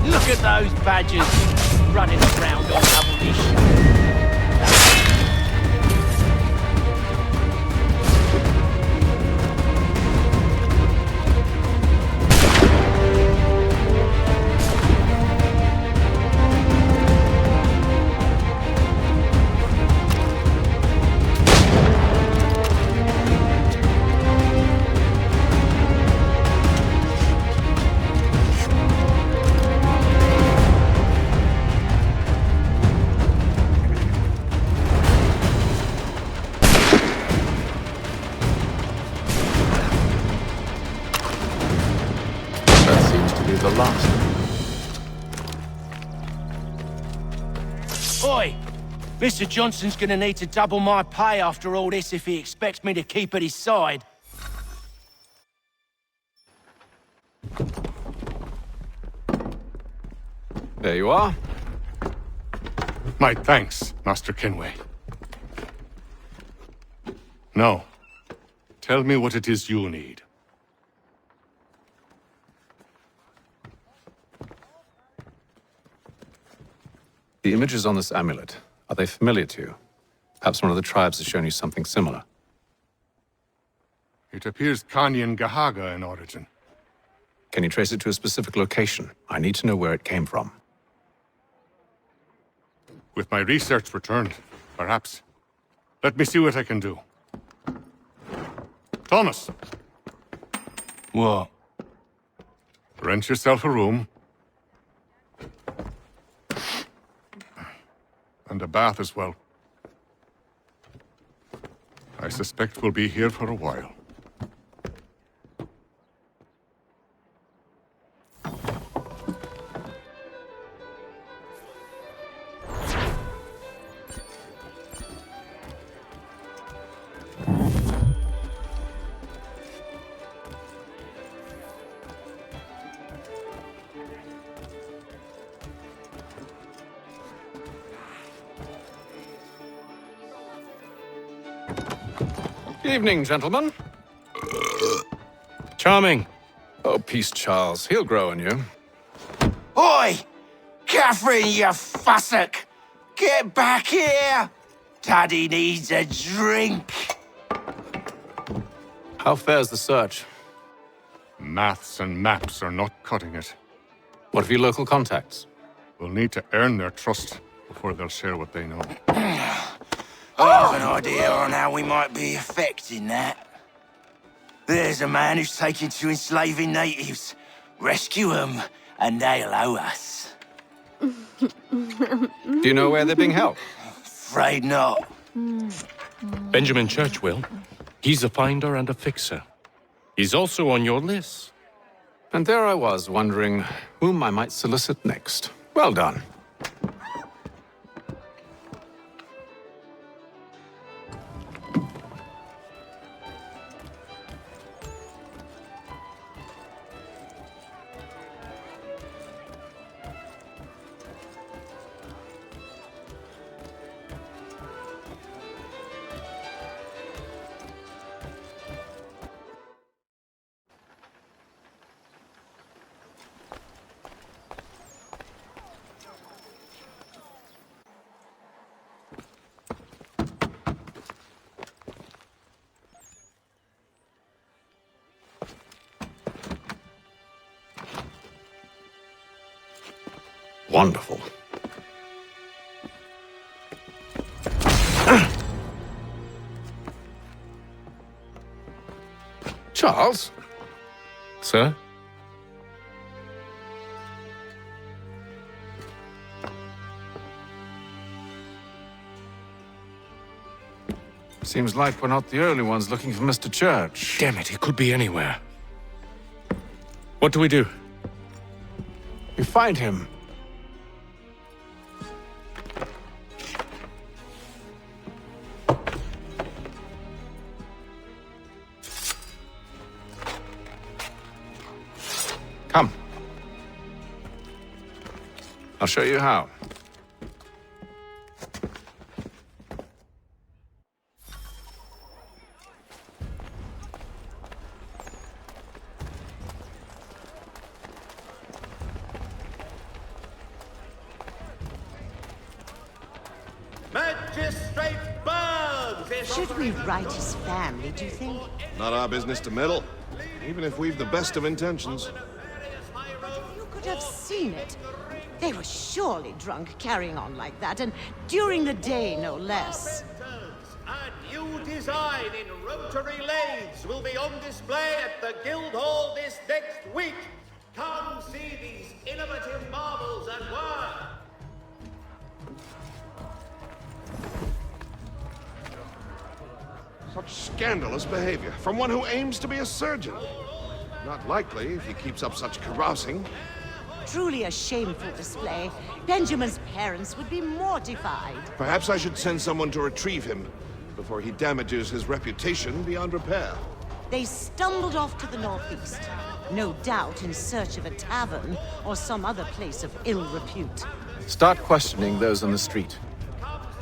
Speaker 19: Look at those badgers running around on rubbish.
Speaker 3: to be the last.
Speaker 19: Oi! Mr. Johnson's gonna need to double my pay after all this if he expects me to keep at his side.
Speaker 3: There you are.
Speaker 16: My thanks, Master Kenway. Now, tell me what it is you need.
Speaker 3: The images on this amulet, are they familiar to you? Perhaps one of the tribes has shown you something similar.
Speaker 16: It appears Kanyan Gahaga in origin.
Speaker 3: Can you trace it to a specific location? I need to know where it came from.
Speaker 16: With my research returned, perhaps. Let me see what I can do. Thomas!
Speaker 19: What?
Speaker 16: Rent yourself a room. And a bath as well. I suspect we'll be here for a while.
Speaker 3: Evening, gentlemen.
Speaker 14: Charming.
Speaker 3: Oh, peace, Charles. He'll grow on you.
Speaker 9: Oi! Catherine, you fussock! Get back here! Daddy needs a drink.
Speaker 3: How fares the search?
Speaker 16: Maths and maps are not cutting it.
Speaker 3: What of your local contacts?
Speaker 16: We'll need to earn their trust before they'll share what they know.
Speaker 9: I have an idea on how we might be affecting that. There's a man who's taken to enslaving natives. Rescue them, and they'll owe us.
Speaker 3: Do you know where they're being held?
Speaker 9: Afraid not.
Speaker 14: Benjamin Church will. He's a finder and a fixer. He's also on your list.
Speaker 3: And there I was, wondering whom I might solicit next. Well done. Wonderful. Charles?
Speaker 14: Sir?
Speaker 3: Seems like we're not the only ones looking for Mr. Church.
Speaker 14: Damn it, he could be anywhere. What do we do?
Speaker 3: We find him. Come. I'll show you how.
Speaker 11: Magistrate Burns is...
Speaker 13: Should we write his family, do you think?
Speaker 12: Not our business to meddle, even if we've the best of intentions.
Speaker 13: You could have seen it. They were surely drunk carrying on like that, and during the day, no less.
Speaker 11: A new design in rotary lathes will be on display at the Guildhall this next week. Come see these innovative marvels at work.
Speaker 12: Such scandalous behavior from one who aims to be a surgeon. Not likely if he keeps up such carousing.
Speaker 13: Truly a shameful display. Benjamin's parents would be mortified.
Speaker 12: Perhaps I should send someone to retrieve him before he damages his reputation beyond repair.
Speaker 13: They stumbled off to the northeast, no doubt in search of a tavern or some other place of ill repute.
Speaker 3: Start questioning those on the street.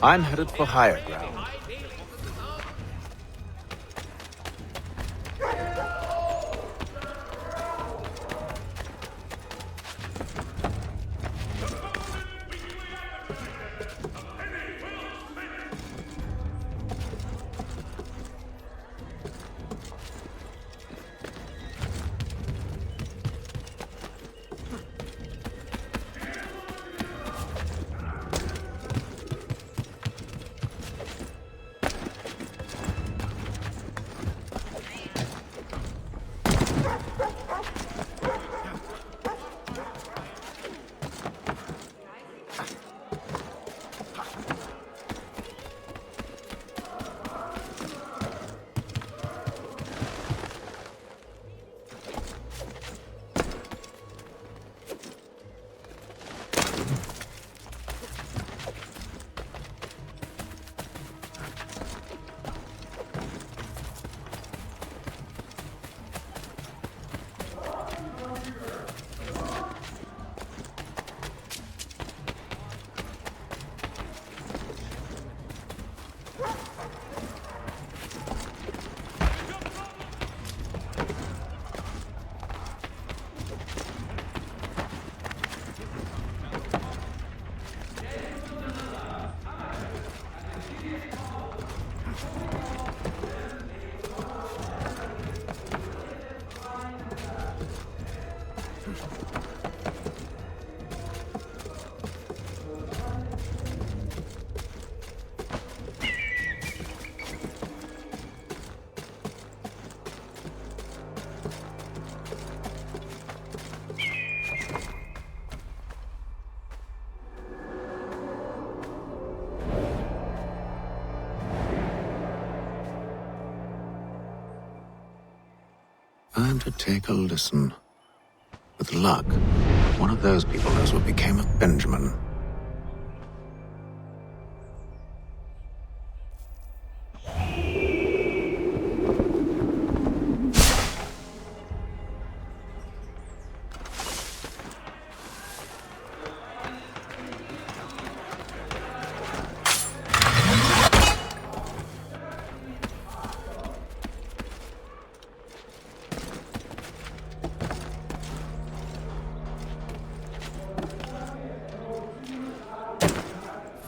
Speaker 3: I'm headed for higher ground.
Speaker 7: Time to take a listen. With luck, one of those people knows what became of Benjamin.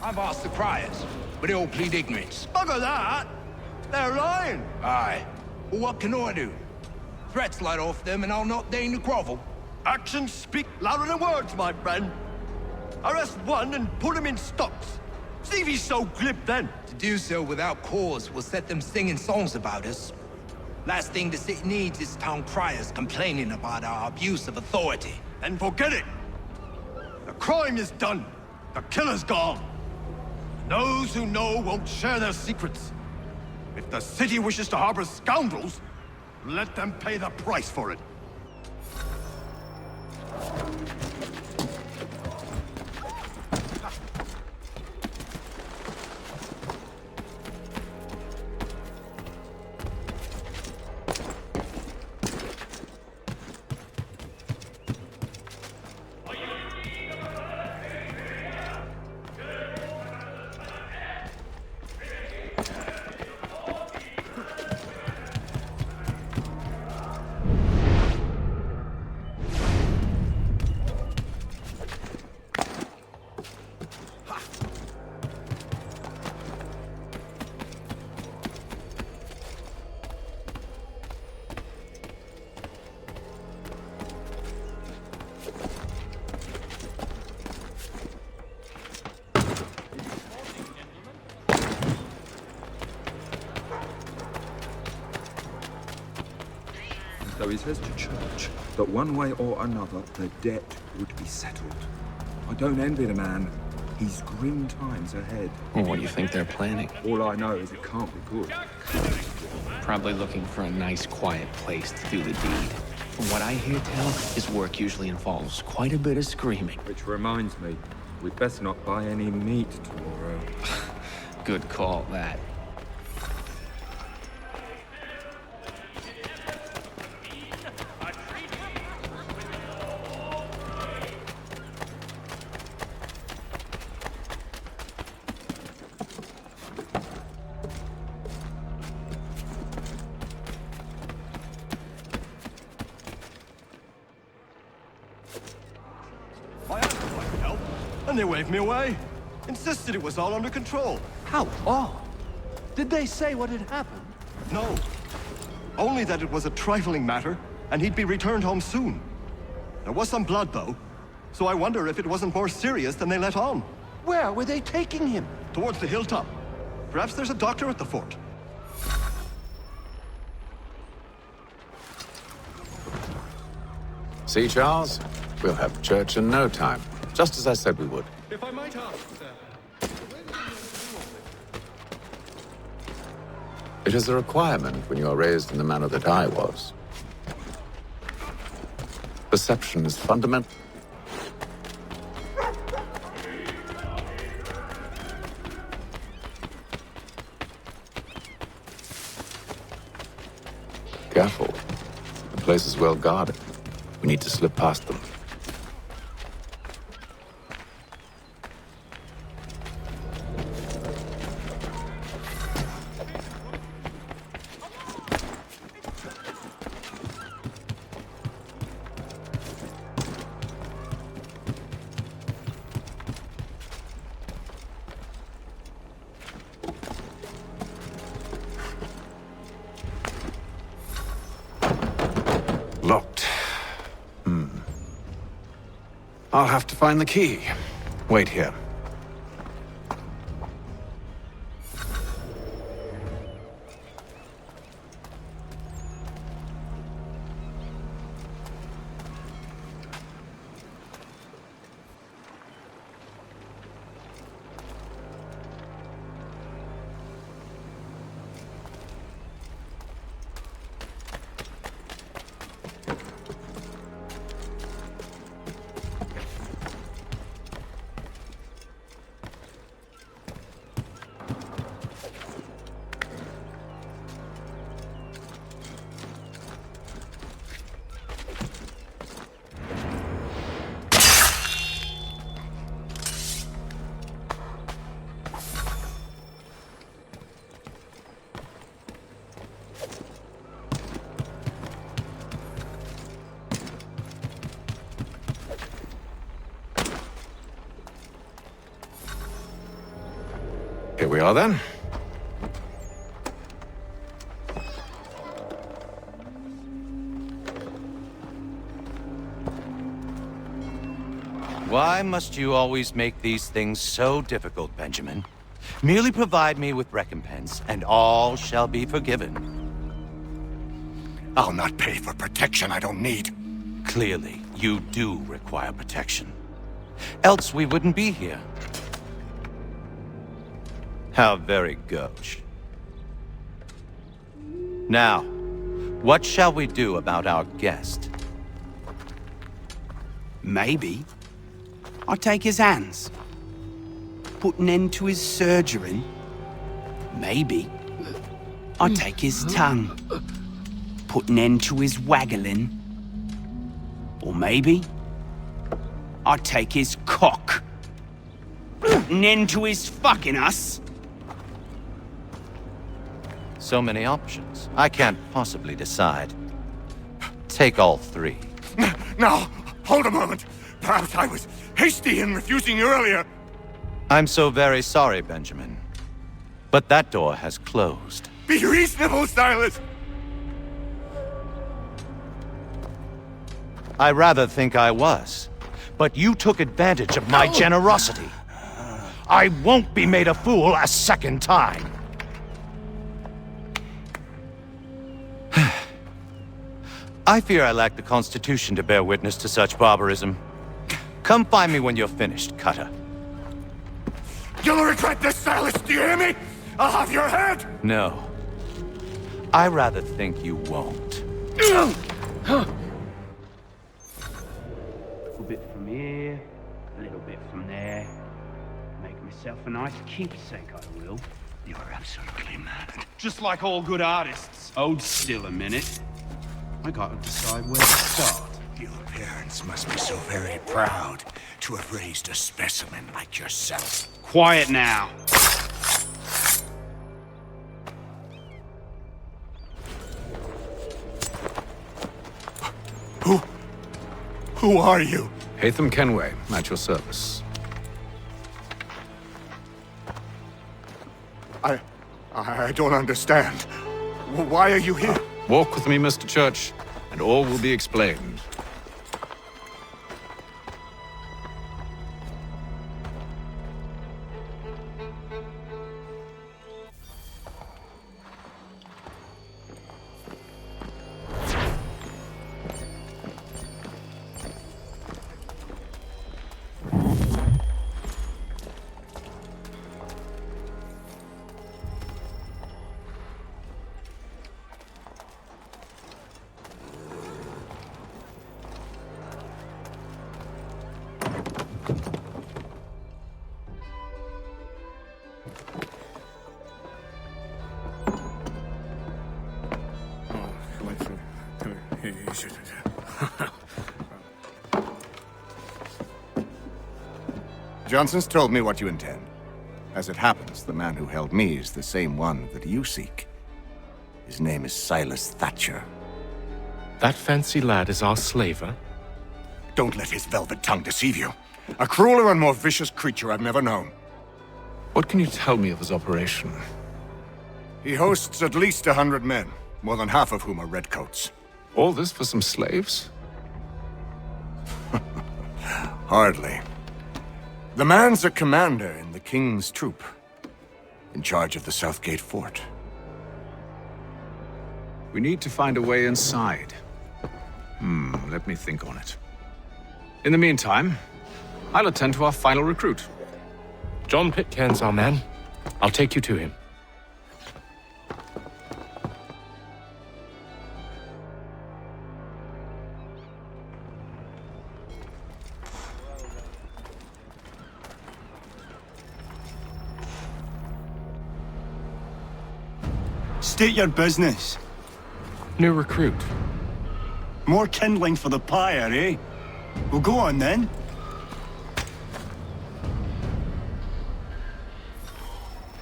Speaker 15: I've asked the criers, but they all plead ignorance.
Speaker 11: Bugger that! They're lying!
Speaker 15: Aye. Well, what can I do? Threats light off them and I'll not deign to grovel.
Speaker 11: Actions speak louder than words, my friend. Arrest one and put him in stocks. See if he's so glib then.
Speaker 15: To do so without cause will set them singing songs about us. Last thing the city needs is town criers complaining about our abuse of authority.
Speaker 11: Then forget it. The crime is done. The killer's gone. Those who know won't share their secrets. If the city wishes to harbor scoundrels, let them pay the price for it.
Speaker 17: So he says to church that one way or another the debt would be settled. I don't envy the man. He's grim times ahead.
Speaker 21: Well, what do you think they're planning?
Speaker 17: All I know is it can't be good.
Speaker 21: Probably looking for a nice, quiet place to do the deed.
Speaker 5: From what I hear tell, his work usually involves quite a bit of screaming.
Speaker 17: Which reminds me, we'd best not buy any meat tomorrow.
Speaker 5: Good call, that.
Speaker 8: I asked for help, and they waved me away. Insisted it was all under control. How odd. Did they say what had happened? No. Only that it was a trifling matter, and he'd be returned home soon. There was some blood, though, so I wonder if it wasn't more serious than they let on. Where were they taking him? Towards the hilltop. Perhaps there's a doctor at the fort.
Speaker 7: See, Charles? We'll have church in no time, just as I said we would.
Speaker 14: If I might ask, sir.
Speaker 7: It is a requirement when you are raised in the manner that I was. Perception is fundamental. Careful. The place is well guarded. We need to slip past them. Locked. I'll have to find the key. Wait here. Here we are, then.
Speaker 21: Why must you always make these things so difficult, Benjamin? Merely provide me with recompense, and all shall be forgiven.
Speaker 18: I'll not pay for protection I don't need.
Speaker 21: Clearly, you do require protection. Else we wouldn't be here. How very gauche. Now, what shall we do about our guest?
Speaker 2: Maybe I'll take his hands. Put an end to his surgering. Maybe I'll take his tongue. Put an end to his waggling. Or maybe I'll take his cock. Put an end to his fucking us.
Speaker 21: So many options. I can't possibly decide. Take all three.
Speaker 18: Now, hold a moment. Perhaps I was hasty in refusing you earlier.
Speaker 21: I'm so very sorry, Benjamin. But that door has closed.
Speaker 18: Be reasonable, Silas.
Speaker 21: I rather think I was. But you took advantage of my generosity. I won't be made a fool a second time. I fear I lack the constitution to bear witness to such barbarism. Come find me when you're finished, Cutter.
Speaker 18: You'll regret this, Silas, do you hear me? I'll have your head!
Speaker 21: No. I rather think you won't.
Speaker 2: little bit from here, a little bit from there. Make myself a nice keepsake, I will.
Speaker 9: You're absolutely mad.
Speaker 2: Just like all good artists. Hold still a minute. I gotta decide where to start.
Speaker 9: Your parents must be so very proud to have raised a specimen like yourself.
Speaker 2: Quiet now.
Speaker 18: Who are you?
Speaker 3: Hatham Kenway, at your service.
Speaker 18: I don't understand. Why are you here?
Speaker 3: Walk with me, Mr. Church, and all will be explained.
Speaker 18: Johnson's told me what you intend. As it happens, the man who held me is the same one that you seek. His name is Silas Thatcher.
Speaker 14: That fancy lad is our slaver?
Speaker 18: Don't let his velvet tongue deceive you. A crueler and more vicious creature I've never known.
Speaker 3: What can you tell me of his operation?
Speaker 18: He hosts at least 100 men, more than half of whom are redcoats.
Speaker 3: All this for some slaves?
Speaker 18: Hardly. The man's a commander in the King's troop, in charge of the Southgate Fort.
Speaker 3: We need to find a way inside. Let me think on it. In the meantime, I'll attend to our final recruit.
Speaker 14: John Pitcairn's our man. I'll take you to him.
Speaker 8: State your business.
Speaker 14: New recruit.
Speaker 8: More kindling for the pyre, eh? Well, go on then.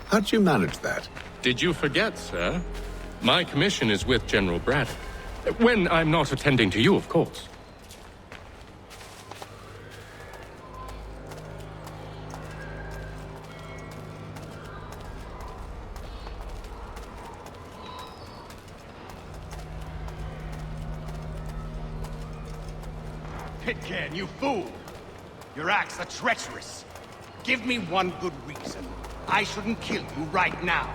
Speaker 3: How'd you manage that?
Speaker 14: Did you forget, sir? My commission is with General Braddock. When I'm not attending to you, of course.
Speaker 1: Pitcairn, you fool! Your acts are treacherous. Give me one good reason. I shouldn't kill you right now.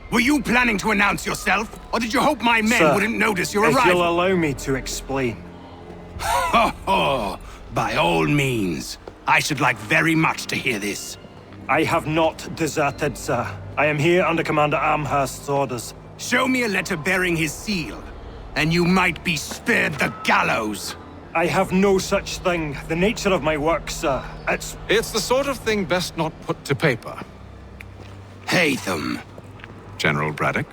Speaker 1: Were you planning to announce yourself? Or did you hope my men
Speaker 6: Sir,
Speaker 1: wouldn't notice your
Speaker 6: if
Speaker 1: arrival?
Speaker 6: you'll allow me to explain.
Speaker 1: Oh, by all means. I should like very much to hear this.
Speaker 6: I have not deserted, sir. I am here under Commander Amherst's orders.
Speaker 1: Show me a letter bearing his seal, and you might be spared the gallows.
Speaker 6: I have no such thing. The nature of my work, sir,
Speaker 3: It's the sort of thing best not put to paper.
Speaker 1: Hatham.
Speaker 3: General Braddock?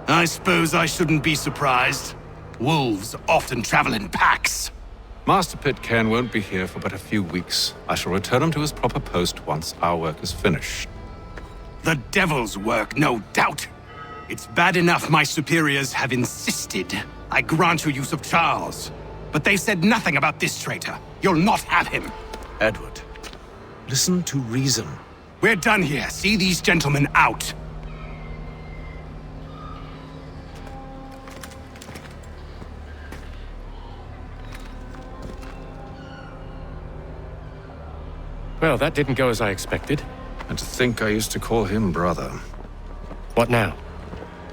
Speaker 1: I suppose I shouldn't be surprised. Wolves often travel in packs.
Speaker 3: Master Pitcairn won't be here for but a few weeks. I shall return him to his proper post once our work is finished.
Speaker 1: The devil's work, no doubt. It's bad enough my superiors have insisted I grant you use of Charles. But they've said nothing about this traitor. You'll not have him.
Speaker 3: Edward, listen to reason.
Speaker 1: We're done here. See these gentlemen out.
Speaker 14: Well, that didn't go as I expected.
Speaker 3: And to think I used to call him brother.
Speaker 14: What now?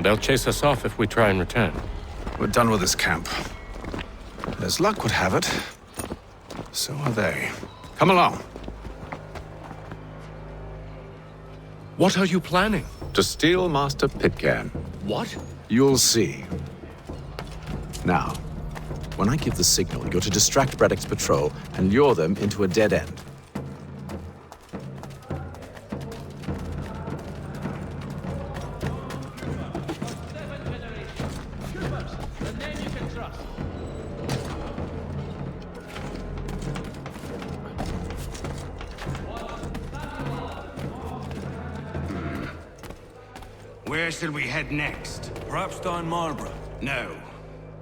Speaker 14: They'll chase us off if we try and return.
Speaker 3: We're done with this camp. And as luck would have it, so are they. Come along.
Speaker 14: What are you planning?
Speaker 3: To steal Master Pitcairn.
Speaker 14: What?
Speaker 3: You'll see. Now, When I give the signal, you're to distract Braddock's patrol and lure them into a dead end.
Speaker 1: Where shall we head next?
Speaker 4: Perhaps down Marlborough.
Speaker 1: No.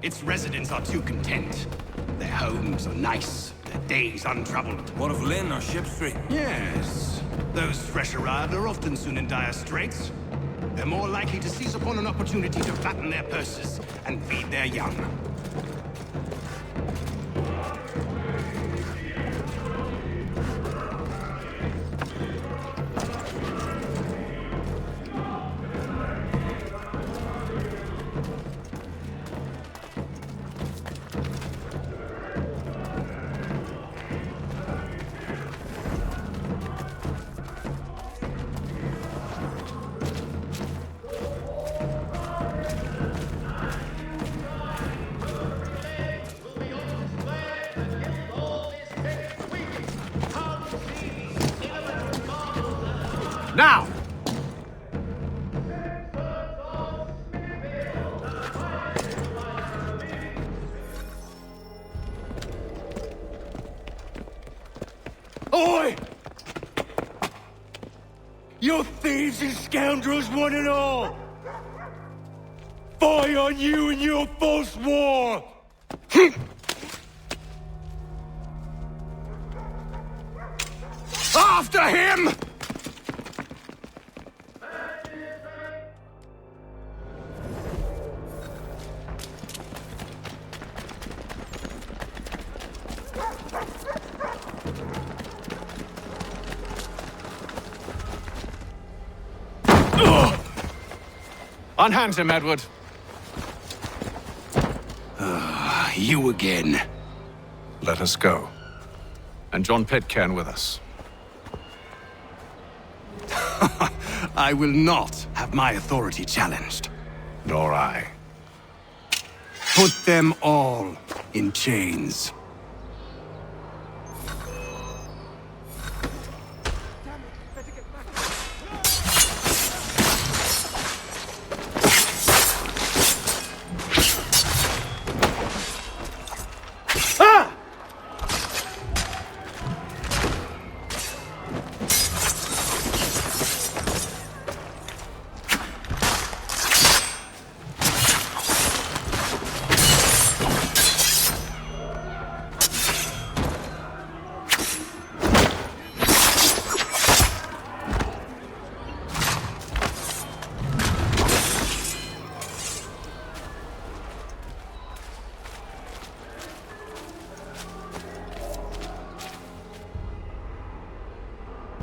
Speaker 1: Its residents are too content. Their homes are nice, their days untroubled.
Speaker 4: What of Lynn or Ship Street?
Speaker 1: Yes. Those fresh arrived are often soon in dire straits. They're more likely to seize upon an opportunity to fatten their purses and feed their young. Now!
Speaker 4: Oi! You thieves and scoundrels, one and all! Fie on you and your false war!
Speaker 1: After him!
Speaker 3: Unhand him, Edward.
Speaker 1: You again.
Speaker 3: Let us go. And John Pitcairn with us.
Speaker 1: I will not have my authority challenged.
Speaker 3: Nor I.
Speaker 1: Put them all in chains.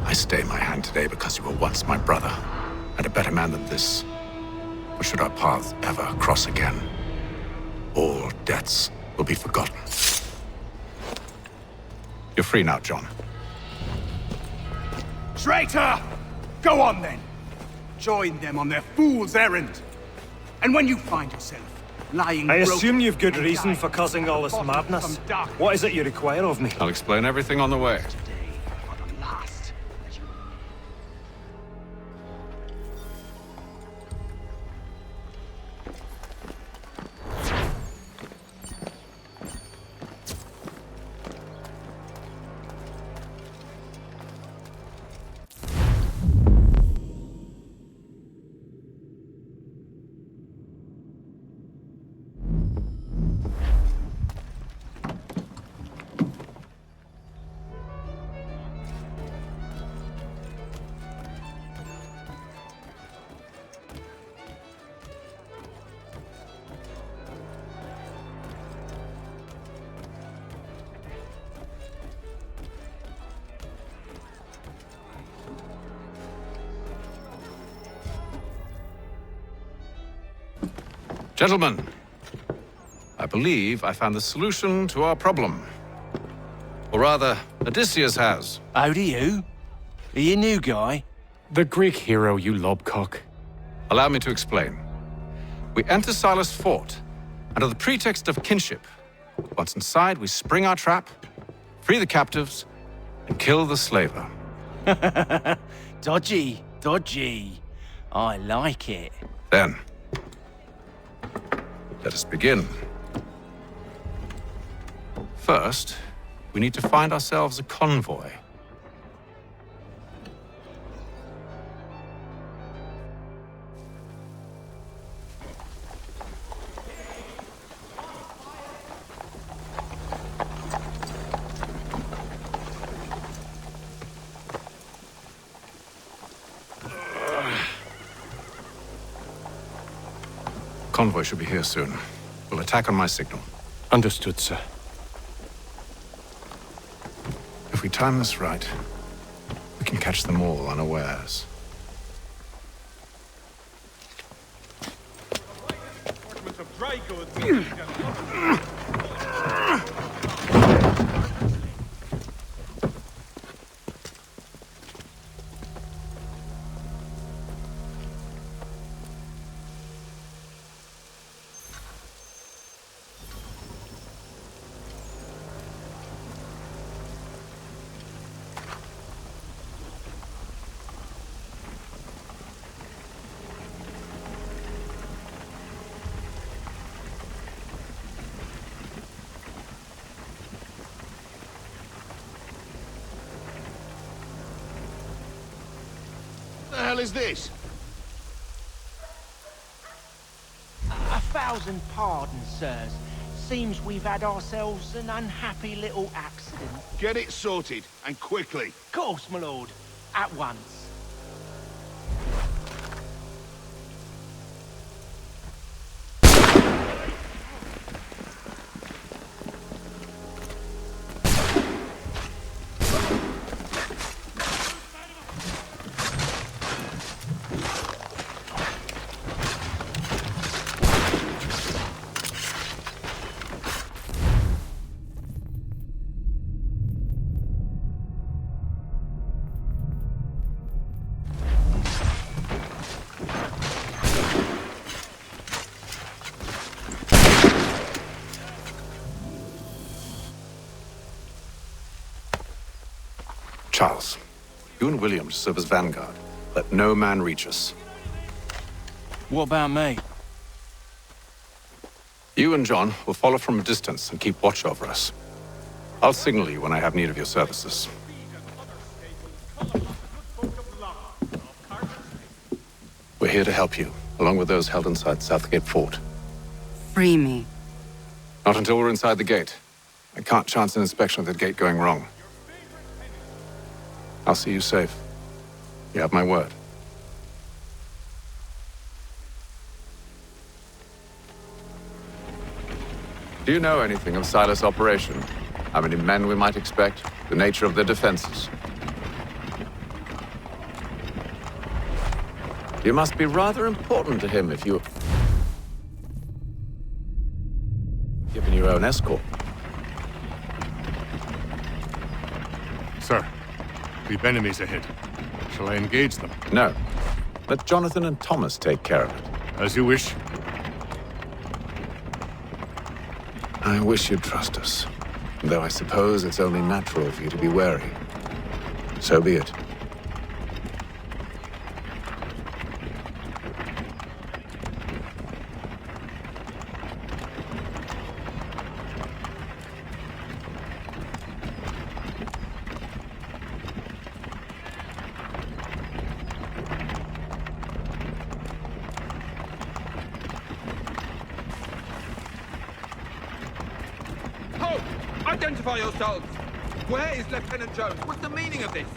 Speaker 3: I stay my hand today because you were once my brother, and a better man than this. But should our paths ever cross again, all debts will be forgotten. You're free now, John.
Speaker 1: Traitor! Go on then! Join them on their fool's errand. And when you find yourself lying
Speaker 6: I
Speaker 1: broken
Speaker 6: assume you've good
Speaker 1: and
Speaker 6: reason
Speaker 1: dying
Speaker 6: for causing all this
Speaker 1: at the bottom of
Speaker 6: madness.
Speaker 1: some dark
Speaker 6: What is it you require of me?
Speaker 3: I'll explain everything on the way. Gentlemen, I believe I found the solution to our problem. Or rather, Odysseus has.
Speaker 19: How do you? Are you a new guy?
Speaker 14: The Greek hero, you lobcock.
Speaker 3: Allow me to explain. We enter Silas' fort, under the pretext of kinship, Once inside, we spring our trap, free the captives, and kill the slaver.
Speaker 19: Dodgy, dodgy. I like it.
Speaker 3: Then, let us begin. First, we need to find ourselves a convoy. Convoy should be here soon. We'll attack on my signal.
Speaker 14: Understood, sir.
Speaker 3: If we time this right, we can catch them all unawares.
Speaker 12: What the hell is this?
Speaker 15: 1,000 pardons, sirs. Seems we've had ourselves an unhappy little accident.
Speaker 12: Get it sorted, and quickly.
Speaker 15: Course, my lord. At once.
Speaker 3: Charles, you and William serve as vanguard. Let no man reach us.
Speaker 19: What about me?
Speaker 3: You and John will follow from a distance and keep watch over us. I'll signal you when I have need of your services. We're here to help you, along with those held inside Southgate Fort.
Speaker 20: Free me.
Speaker 3: Not until we're inside the gate. I can't chance an inspection of the gate going wrong. I'll see you safe. You have my word. Do you know anything of Silas' operation? How many men we might expect? The nature of their defenses? You must be rather important to him if you... given your own escort.
Speaker 16: Sir, we've enemies ahead. Shall I engage them?
Speaker 3: No. Let Jonathan and Thomas take care of it.
Speaker 16: As you wish.
Speaker 3: I wish you'd trust us. Though I suppose it's only natural for you to be wary. So be it.
Speaker 17: Halt! Identify yourselves! Where is Lieutenant Jones? What's the meaning of this?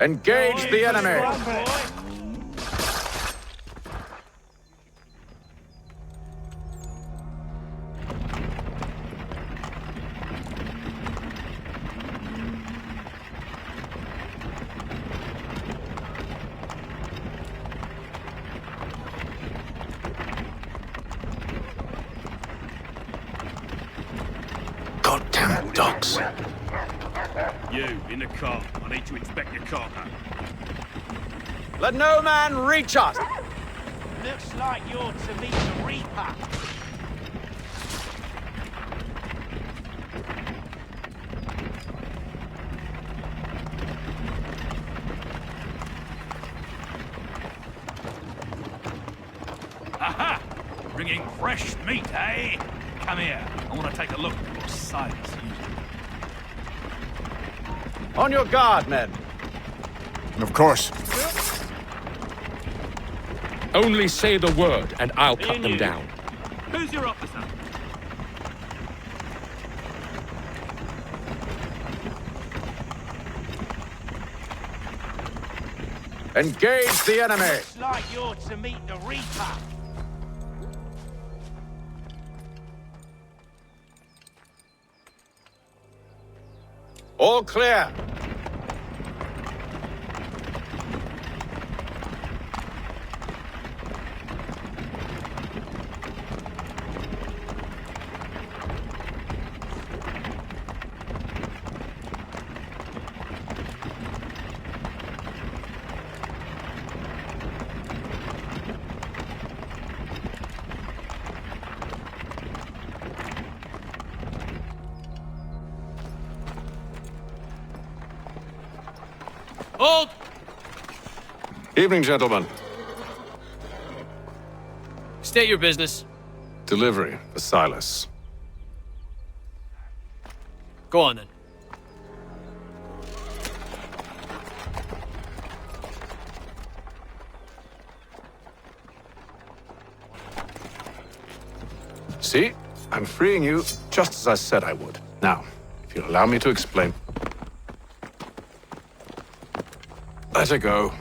Speaker 3: Engage the enemy!
Speaker 7: Dogs.
Speaker 11: You, in the car. I need to inspect your cargo.
Speaker 3: Let no man reach us!
Speaker 19: Looks like you're to meet the Reaper.
Speaker 11: Aha! Bringing fresh meat, eh? Come here. I want to take a look at what Silas using.
Speaker 3: On your guard, men.
Speaker 18: Of course.
Speaker 14: Only say the word, and I'll cut them down.
Speaker 11: Who's your officer?
Speaker 3: Engage the enemy!
Speaker 19: Looks like you're to meet the Reaper.
Speaker 3: All clear.
Speaker 11: Hold!
Speaker 3: Evening, gentlemen.
Speaker 11: State your business.
Speaker 3: Delivery for Silas.
Speaker 11: Go on, then.
Speaker 3: See? I'm freeing you just as I said I would. Now, if you'll allow me to explain. Let her go.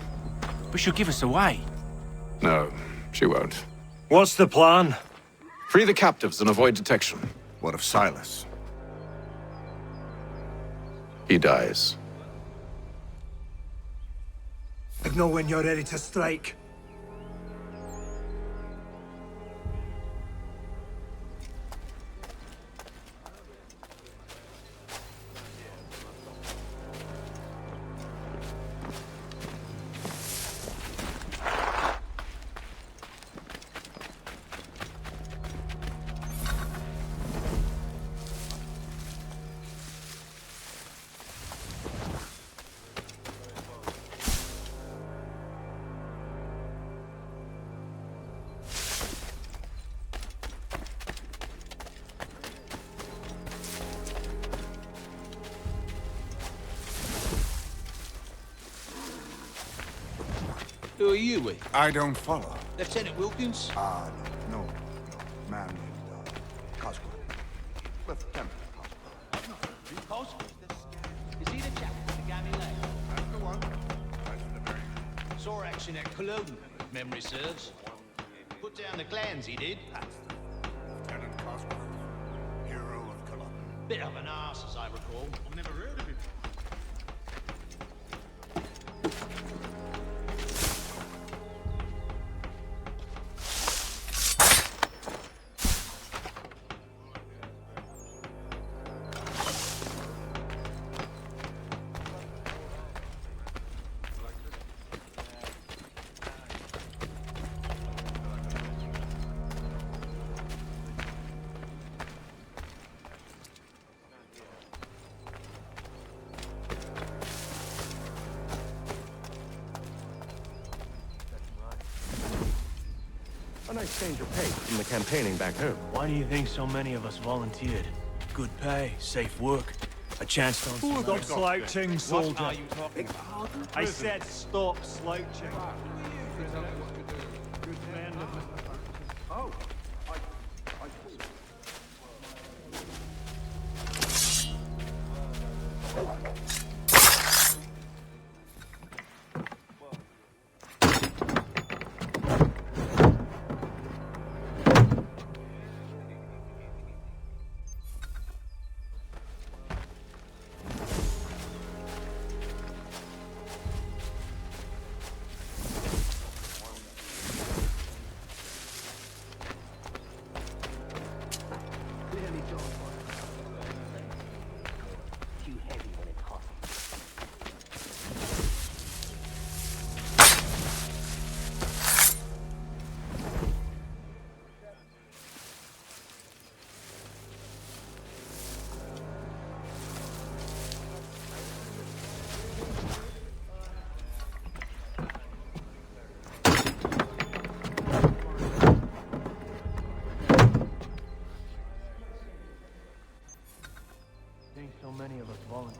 Speaker 19: But she'll give us away.
Speaker 3: No, she won't.
Speaker 6: What's the plan?
Speaker 3: Free the captives and avoid detection.
Speaker 18: What of Silas?
Speaker 3: He dies.
Speaker 4: Signal when you're ready to strike.
Speaker 5: Who are you with?
Speaker 18: I don't follow.
Speaker 5: Lieutenant Wilkins?
Speaker 18: No. Man named Cosgrove. Lieutenant Cosgrove.
Speaker 5: Cosgrove? Is he the chap with the gammy leg?
Speaker 18: That's the one.
Speaker 5: Saw action at Cologne, if memory serves. Put down the clans, he did.
Speaker 18: That's Lieutenant Cosgrove, hero of Cologne.
Speaker 5: Bit of an arse, as I recall.
Speaker 18: I've never heard of him.
Speaker 10: A nice change of pace from the campaigning back home.
Speaker 11: Why do you think so many of us volunteered? Good pay, safe work, a chance to...
Speaker 6: Stop slouching, soldier.
Speaker 11: What are you talking about?
Speaker 6: I said stop slouching. Oh.
Speaker 13: think so many of us volunteered.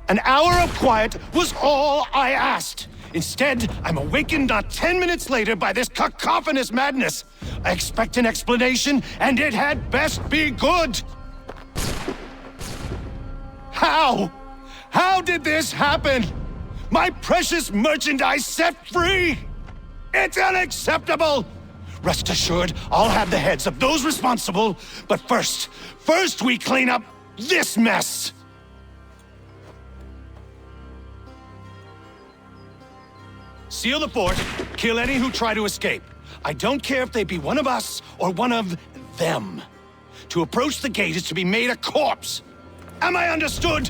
Speaker 21: An hour of quiet was all I asked. Instead, I'm awakened not 10 minutes later by this cacophonous madness. I expect an explanation, and it had best be good. How? How did this happen? My precious merchandise set free! It's unacceptable! Rest assured, I'll have the heads of those responsible, but first we clean up this mess! Seal the fort, kill any who try to escape. I don't care if they be one of us or one of them. To approach the gate is to be made a corpse. Am I understood?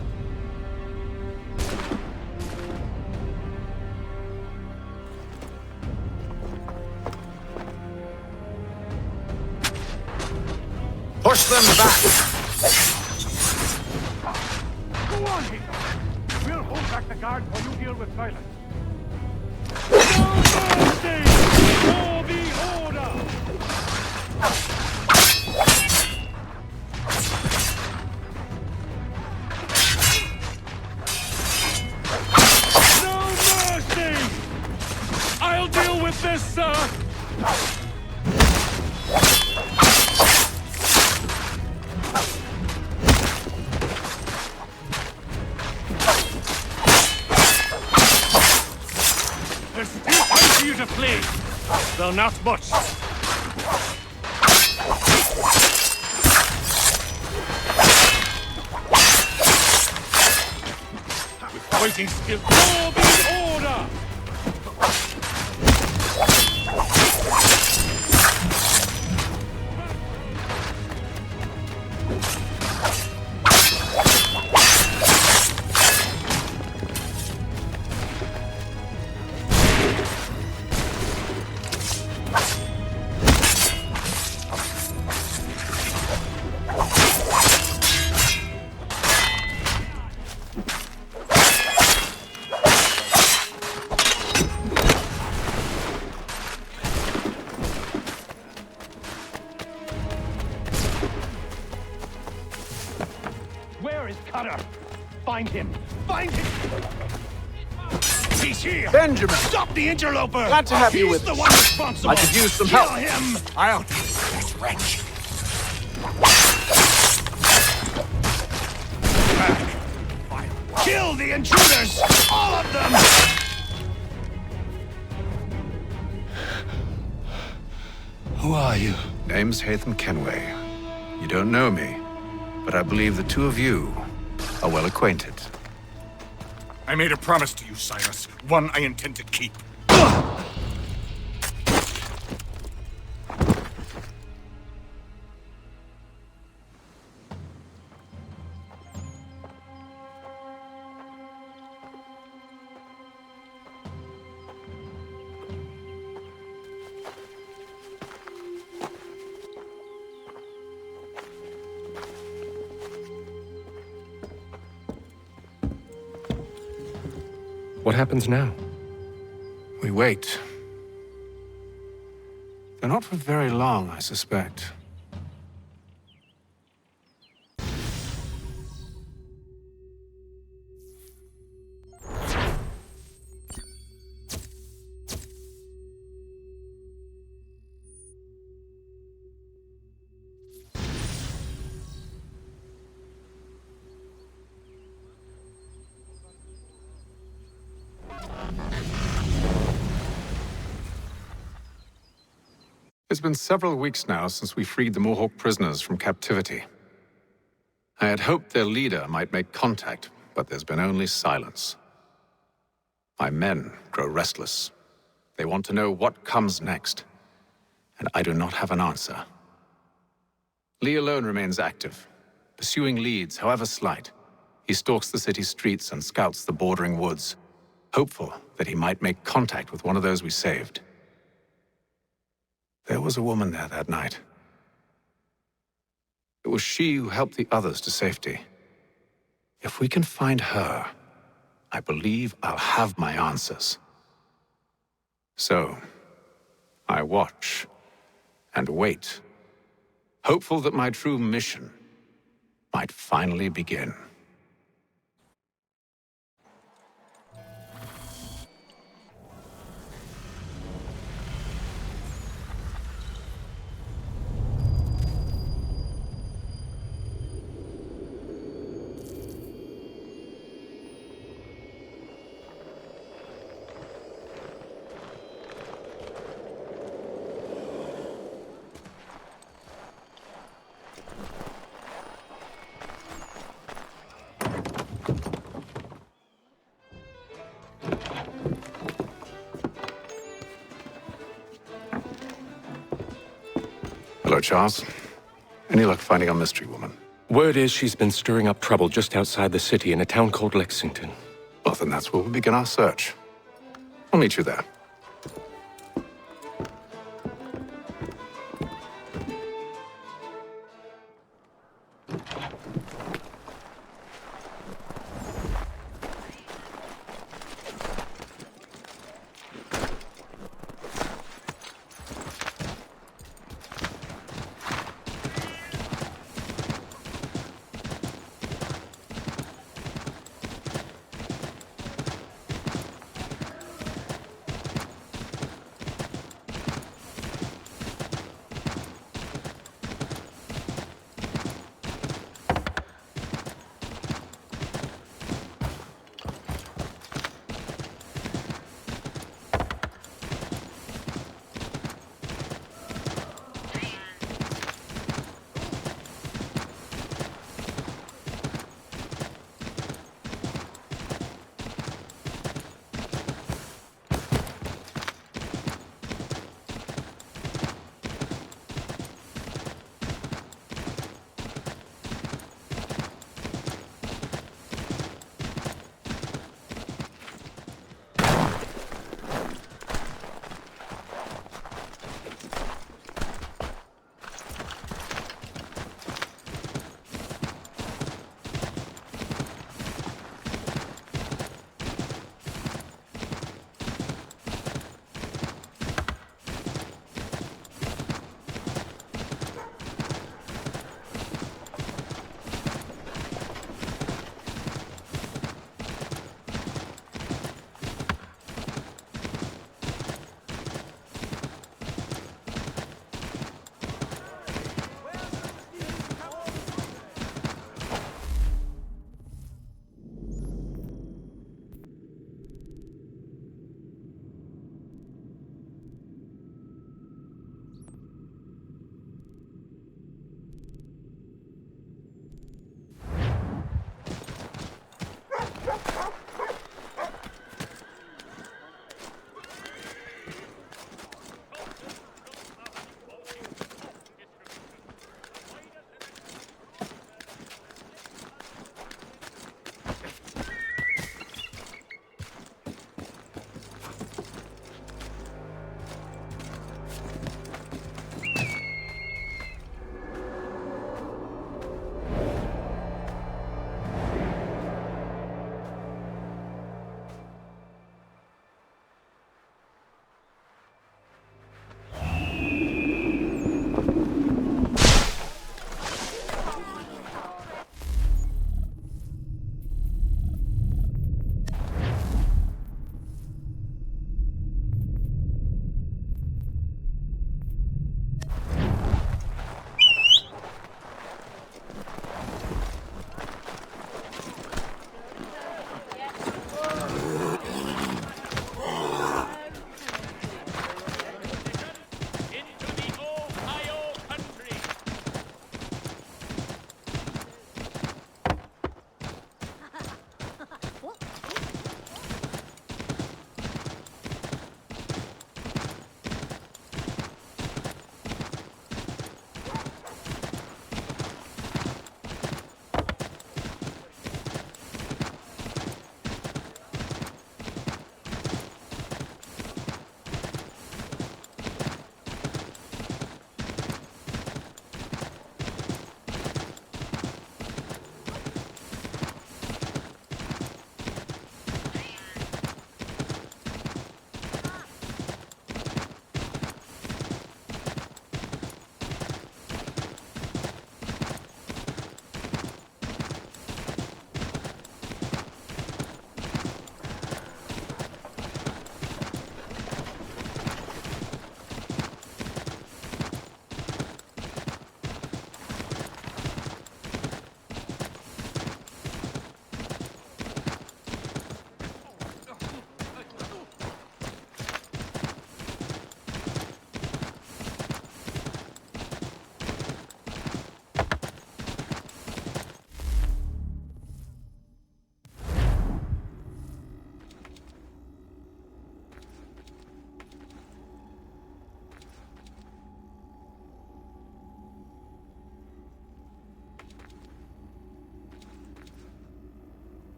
Speaker 18: Push them back!
Speaker 11: Go on, Hick. We'll hold back the guard while you deal with silence. No mercy! For the order! No mercy! I'll deal with this, sir! There's still time for you to flee, though not much.
Speaker 21: fighting skill.
Speaker 14: Order!
Speaker 21: Where is Cutter? Find him! Find him! He's here!
Speaker 3: Benjamin!
Speaker 21: Stop the interloper!
Speaker 3: Glad to have you
Speaker 21: He's
Speaker 3: with
Speaker 21: the
Speaker 3: us.
Speaker 21: one responsible!
Speaker 3: I could use some
Speaker 21: Kill
Speaker 3: help.
Speaker 21: him!
Speaker 3: I'll deal with this wretch.
Speaker 21: Kill the intruders! All of them!
Speaker 3: Who are you? Name's Hatham Kenway. You don't know me, but I believe the two of you are well acquainted.
Speaker 21: I made a promise to you, Cyrus. One I intend to keep.
Speaker 14: What happens now?
Speaker 3: We wait. They're not for very long, I suspect. It's been several weeks now since we freed the Mohawk prisoners from captivity. I had hoped their leader might make contact, but there's been only silence. My men grow restless. They want to know what comes next, and I do not have an answer. Lee alone remains active, pursuing leads, however slight. He stalks the city streets and scouts the bordering woods, hopeful that he might make contact with one of those we saved. There was a woman there that night. It was she who helped the others to safety. If we can find her, I believe I'll have my answers. So, I watch and wait, hopeful that my true mission might finally begin. Hello, Charles. Any luck finding our mystery woman?
Speaker 14: Word is she's been stirring up trouble just outside the city in a town called Lexington.
Speaker 3: Well, then that's where we'll begin our search. I'll meet you there.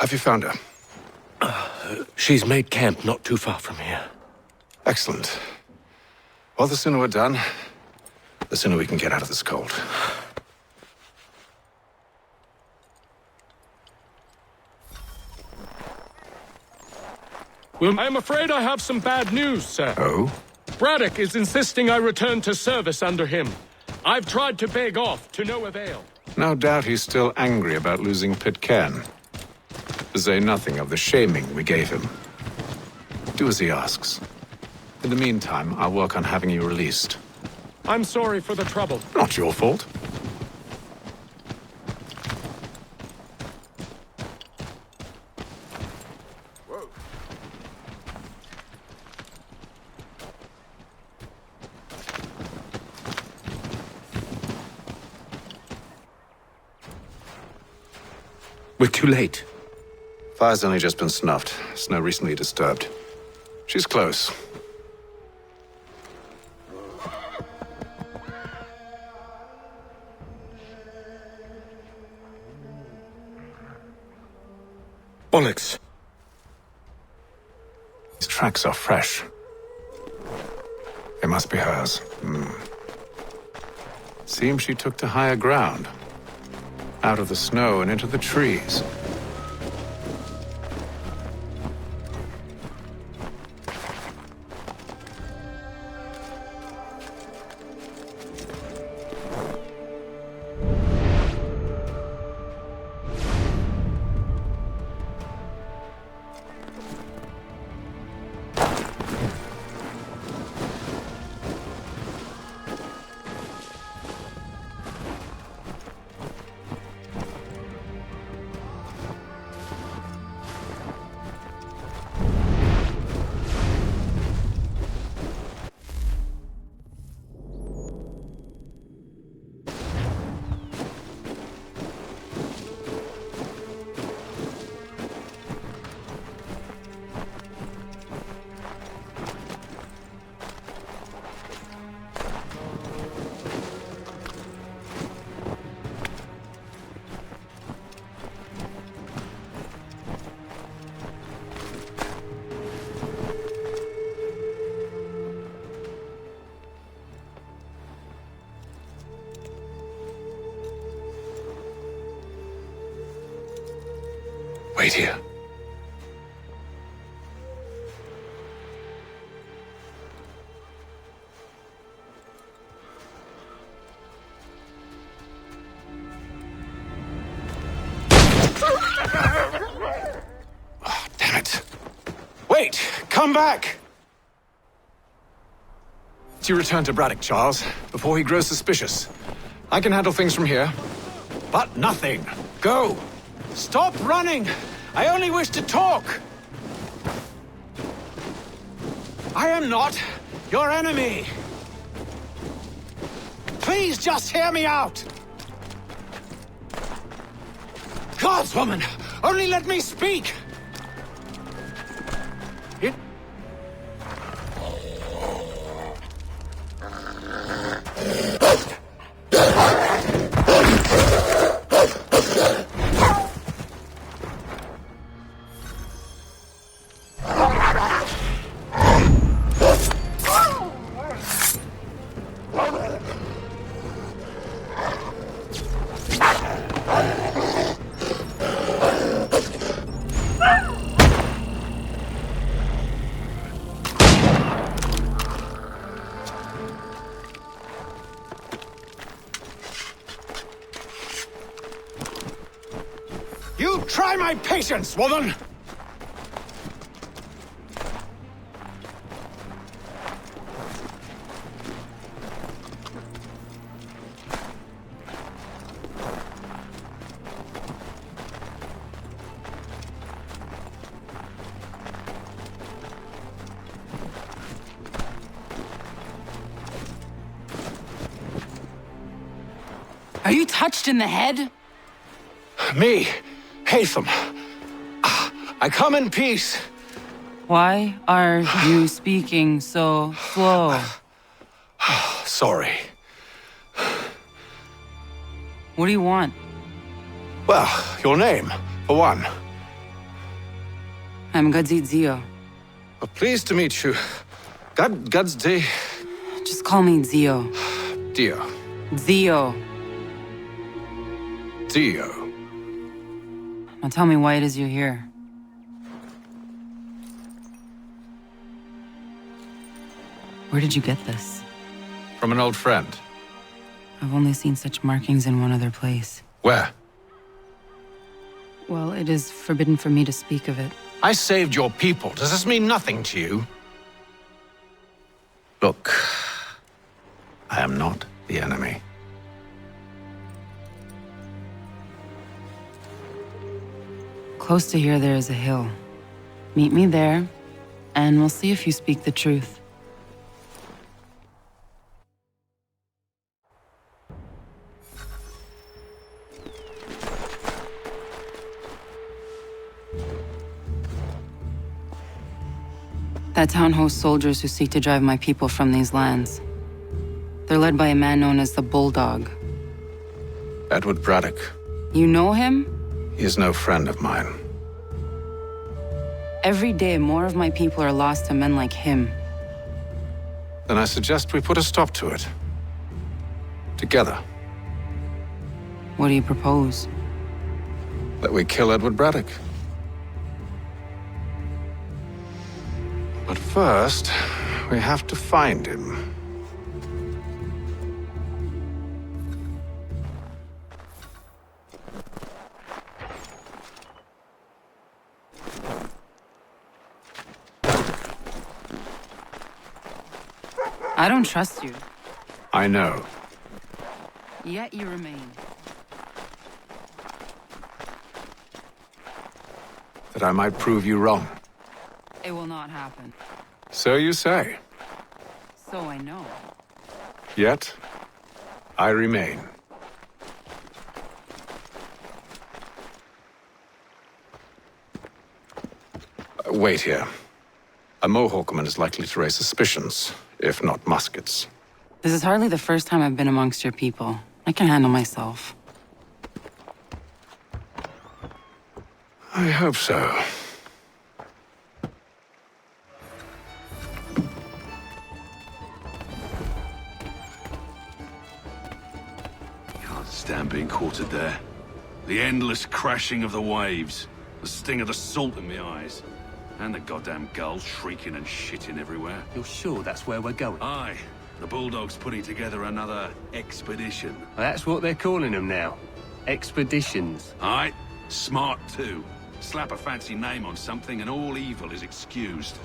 Speaker 3: Have you found her?
Speaker 6: She's made camp not too far from here.
Speaker 3: Excellent. Well, the sooner we're done, the sooner we can get out of this cold.
Speaker 14: Well, I'm afraid I have some bad news, sir.
Speaker 3: Oh?
Speaker 14: Braddock is insisting I return to service under him. I've tried to beg off, to no avail.
Speaker 3: No doubt he's still angry about losing Pitcairn. To say nothing of the shaming we gave him. Do as he asks. In the meantime, I'll work on having you released.
Speaker 14: I'm sorry for the trouble.
Speaker 3: Not your fault.
Speaker 6: We're too late.
Speaker 3: Fire's only just been snuffed. Snow recently disturbed. She's close.
Speaker 6: Bollocks.
Speaker 3: These tracks are fresh. They must be hers. Seems she took to higher ground. Out of the snow and into the trees.
Speaker 6: Wait here.
Speaker 3: Oh, damn it. Wait! Come back! You return to Braddock, Charles, before he grows suspicious. I can handle things from here. But nothing. Go! Stop running! I only wish to talk! I am not your enemy! Please just hear me out! Gods, woman! Only let me speak! You try my patience, woman!
Speaker 20: Are you touched in the head?
Speaker 3: Me, Hatham. I come in peace.
Speaker 20: Why are you speaking so slow?
Speaker 3: Sorry.
Speaker 20: What do you want?
Speaker 3: Well, your name, for one.
Speaker 20: I'm Gadzi Zio.
Speaker 3: Well, pleased to meet you. God's day.
Speaker 20: Just call me Zio.
Speaker 3: Dio.
Speaker 20: Zio.
Speaker 3: Dio.
Speaker 20: Now tell me why it is you're here. Where did you get this?
Speaker 3: From an old friend.
Speaker 20: I've only seen such markings in one other place.
Speaker 3: Where?
Speaker 20: Well, it is forbidden for me to speak of it.
Speaker 3: I saved your people. Does this mean nothing to you? Look, I am not the enemy.
Speaker 20: Close to here, there is a hill. Meet me there, and we'll see if you speak the truth. That town hosts soldiers who seek to drive my people from these lands. They're led by a man known as the Bulldog.
Speaker 3: Edward Braddock.
Speaker 20: You know him?
Speaker 3: He is no friend of mine.
Speaker 20: Every day, more of my people are lost to men like him.
Speaker 3: Then I suggest we put a stop to it. Together.
Speaker 20: What do you propose?
Speaker 3: That we kill Edward Braddock. But first, we have to find him.
Speaker 20: I don't trust you.
Speaker 3: I know.
Speaker 20: Yet you remain.
Speaker 3: That I might prove you wrong.
Speaker 20: It will not happen.
Speaker 3: So you say.
Speaker 20: So I know.
Speaker 3: Yet, I remain. Wait here. A Mohawkman is likely to raise suspicions, if not muskets.
Speaker 20: This is hardly the first time I've been amongst your people. I can handle myself.
Speaker 3: I hope so.
Speaker 9: Can't stand being quartered there. The endless crashing of the waves, the sting of the salt in my eyes, and the goddamn gulls shrieking and shitting everywhere.
Speaker 22: You're sure that's where we're going?
Speaker 9: Aye. The Bulldog's putting together another expedition.
Speaker 22: Well, that's what they're calling them now. Expeditions.
Speaker 9: Aye. Smart too. Slap a fancy name on something and all evil is excused.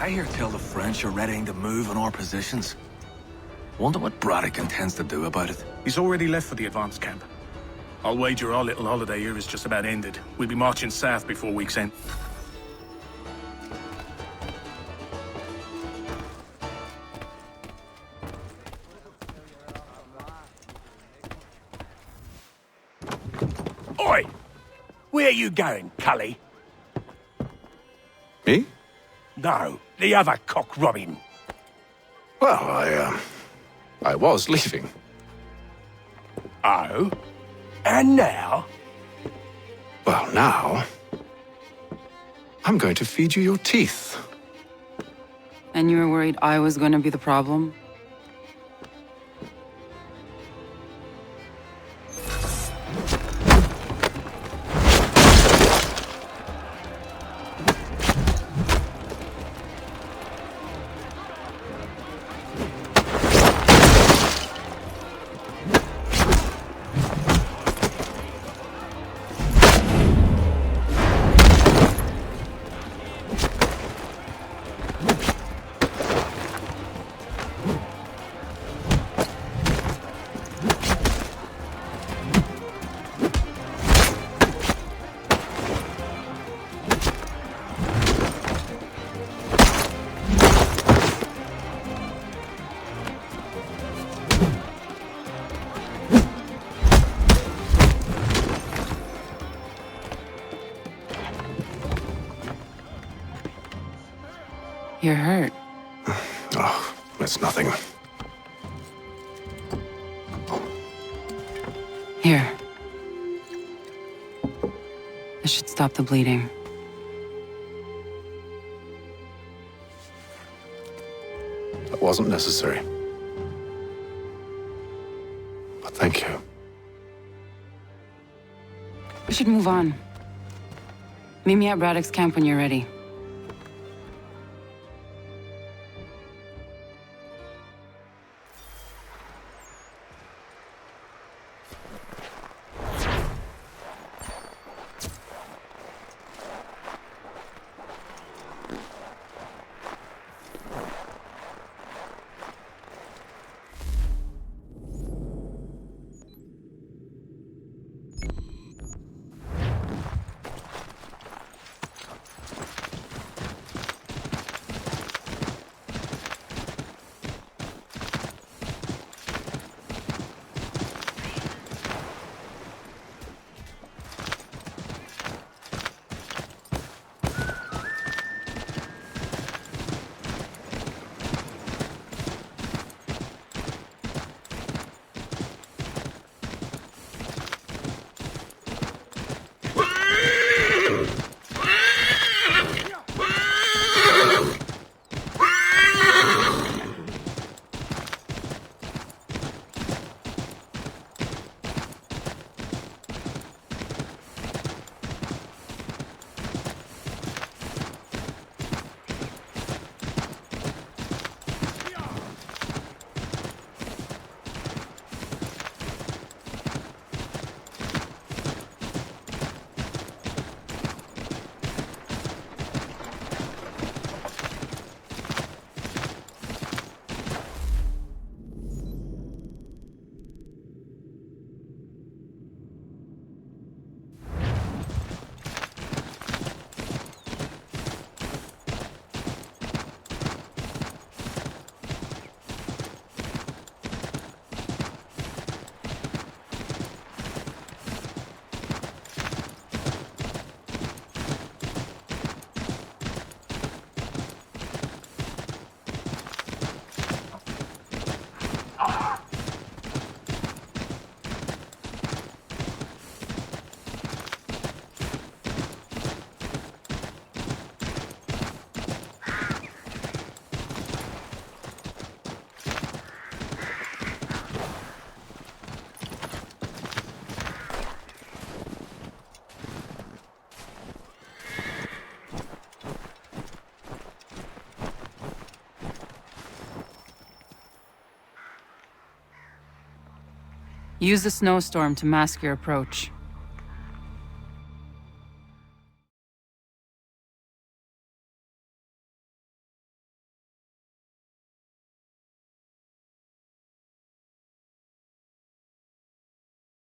Speaker 23: I hear tell the French are readying to move on our positions. Wonder what Braddock intends to do about it.
Speaker 7: He's already left for the advance camp. I'll wager our little holiday here is just about ended. We'll be marching south before week's end.
Speaker 21: Oi! Where you going, Cully?
Speaker 3: Me?
Speaker 21: No, the other cock Robin.
Speaker 3: Well, I was leaving.
Speaker 21: Oh? And now?
Speaker 3: Well, now... I'm going to feed you your teeth.
Speaker 20: And you were worried I was going to be the problem? You're hurt.
Speaker 3: Oh, it's nothing.
Speaker 20: should stop the bleeding.
Speaker 3: That wasn't necessary. But thank you.
Speaker 20: We should move on. Meet me at Braddock's camp when you're ready. Use the snowstorm to mask your approach.